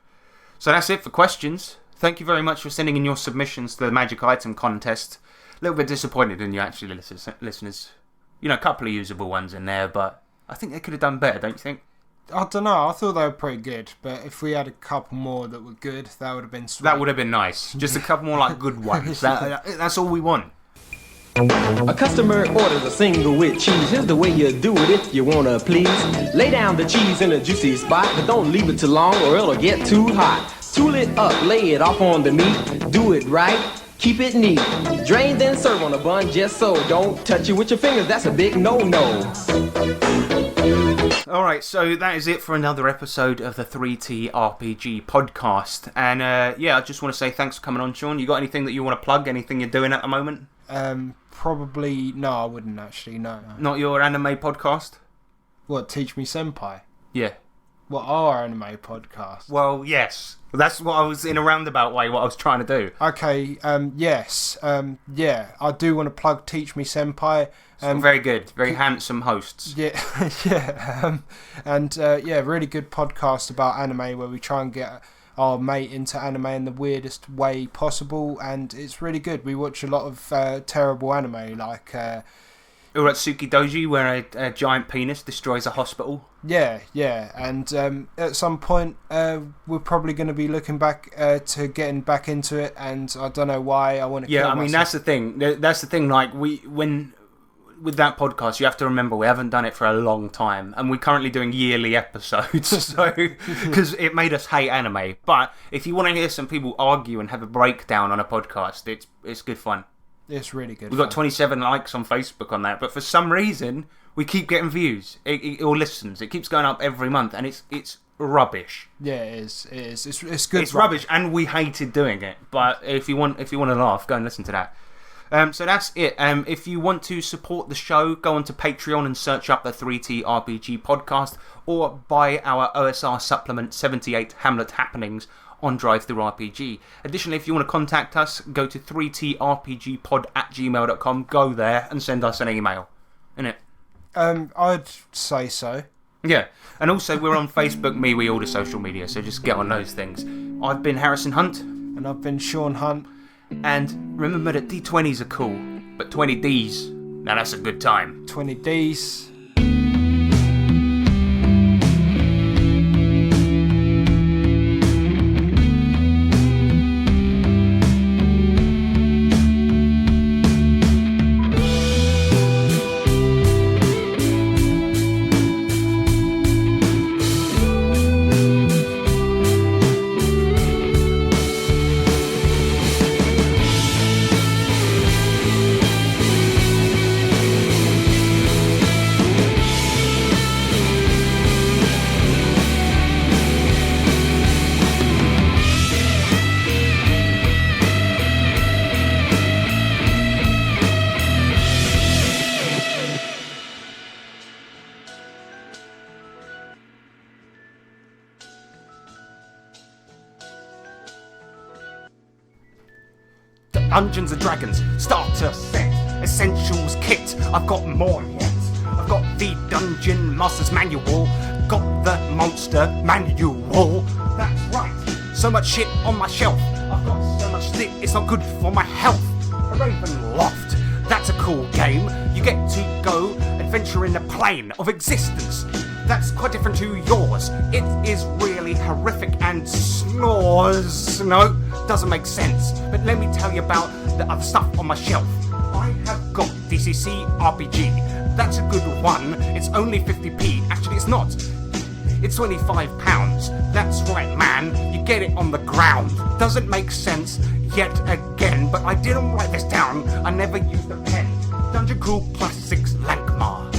So that's it for questions. Thank you very much for sending in your submissions to the Magic Item Contest. A little bit disappointed in you, actually, listeners. You know, a couple of usable ones in there, but I think they could have done better, don't you think?
I don't know. I thought they were pretty good, but if we had a couple more that were good, that would have been sweet.
That would have been nice. Just a couple more, like, good ones. That's all we want.
A customer orders a single with cheese. Here's the way you do it if you wanna please. Lay down the cheese in a juicy spot, but don't leave it too long or it'll get too hot. Tool it up, lay it off on the meat. Do it right. Keep it neat. Drain then serve on a bun just so. Don't touch it with your fingers, that's a big no-no.
Alright, so that is it for another episode of the 3T RPG podcast. And I just want to say thanks for coming on, Sean. You got anything that you want to plug? Anything you're doing at the moment?
Probably, no, I wouldn't actually, no.
Not your anime podcast?
What, Teach Me Senpai?
Yeah.
What, our anime podcast?
Well, yes. That's what I was, in a roundabout way, what I was trying to do.
Okay, yes. I do want to plug Teach Me Senpai.
Very good. Very handsome hosts.
Yeah, really good podcast about anime where we try and get our mate into anime in the weirdest way possible, and it's really good. We watch a lot of terrible anime, like...
Or at Suki Doji, where a giant penis destroys a hospital.
Yeah, and at some point we're probably going to be looking back to getting back into it, and I don't know why I want to.
Yeah, I mean that's the thing. That's the thing. Like with that podcast, you have to remember we haven't done it for a long time, and we're currently doing yearly episodes, so because it made us hate anime. But if you want to hear some people argue and have a breakdown on a podcast, it's good fun.
It's really good.
We've got 27 likes on Facebook on that, but for some reason we keep getting views or listens. It keeps going up every month, and it's rubbish.
Yeah, it is. It's good.
It's rubbish, and we hated doing it. But if you want to laugh, go and listen to that. So that's it. If you want to support the show, go onto Patreon and search up the 3T RPG podcast, or buy our OSR supplement 78 Hamlet Happenings on DriveThruRPG. Additionally, if you want to contact us, go to 3trpgpod@gmail.com. Go there and send us an email. Innit?
I'd say so.
Yeah, and also we're on Facebook, MeWe, all the social media, so just get on those things. I've been Harrison Hunt.
And I've been Sean Hunt.
And remember that D20s are cool, but 20Ds, now that's a good time.
20Ds.
Dungeons and Dragons starter set, essentials kit. I've got more yet. I've got the Dungeon Master's Manual, got the Monster Manual. That's right. So much shit on my shelf. I've got so much shit, it's not good for my health. A Ravenloft, that's a cool game. You get to go adventure in a plane of existence. That's quite different to yours. It is really horrific and snores. No, doesn't make sense. But let me tell you about the other stuff on my shelf. I have got DCC RPG. That's a good one. It's only 50p. Actually, it's not. It's £25. That's right, man. You get it on the ground. Doesn't make sense yet again. But I didn't write this down. I never used a pen. Dungeon Crawl Classics Lankmar.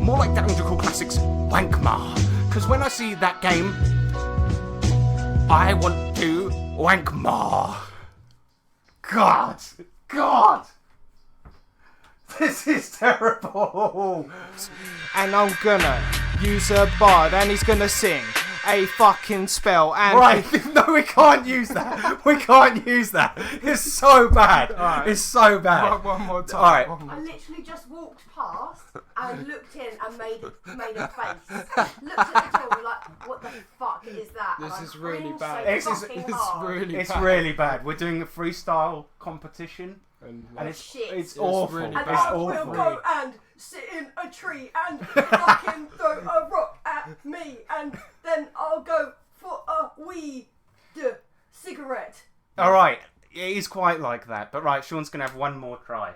More like Dungeon Crawl Classics Wankmar. Because when I see that game, I want to wank more. God! This is terrible.
And I'm gonna use a bard, and he's gonna sing a fucking spell. And
Right, no, we can't use that. We can't use that. It's so bad.
Right.
It's so bad.
One more time.
All right.
I literally just walked past and looked in and made a face. Looked at the tool like, what the fuck is that?
This
And
is
I
really
cringed
bad.
so
It's
fucking
really
It's
bad.
really bad. We're doing a freestyle competition, and it's
shit.
it's awful.
really
And
bad.
It's
I will
awful.
go and sit in a tree and fucking throw a rock at me, and then I'll go for a weed cigarette.
All right, it is quite like that. But right, Sean's gonna have one more try.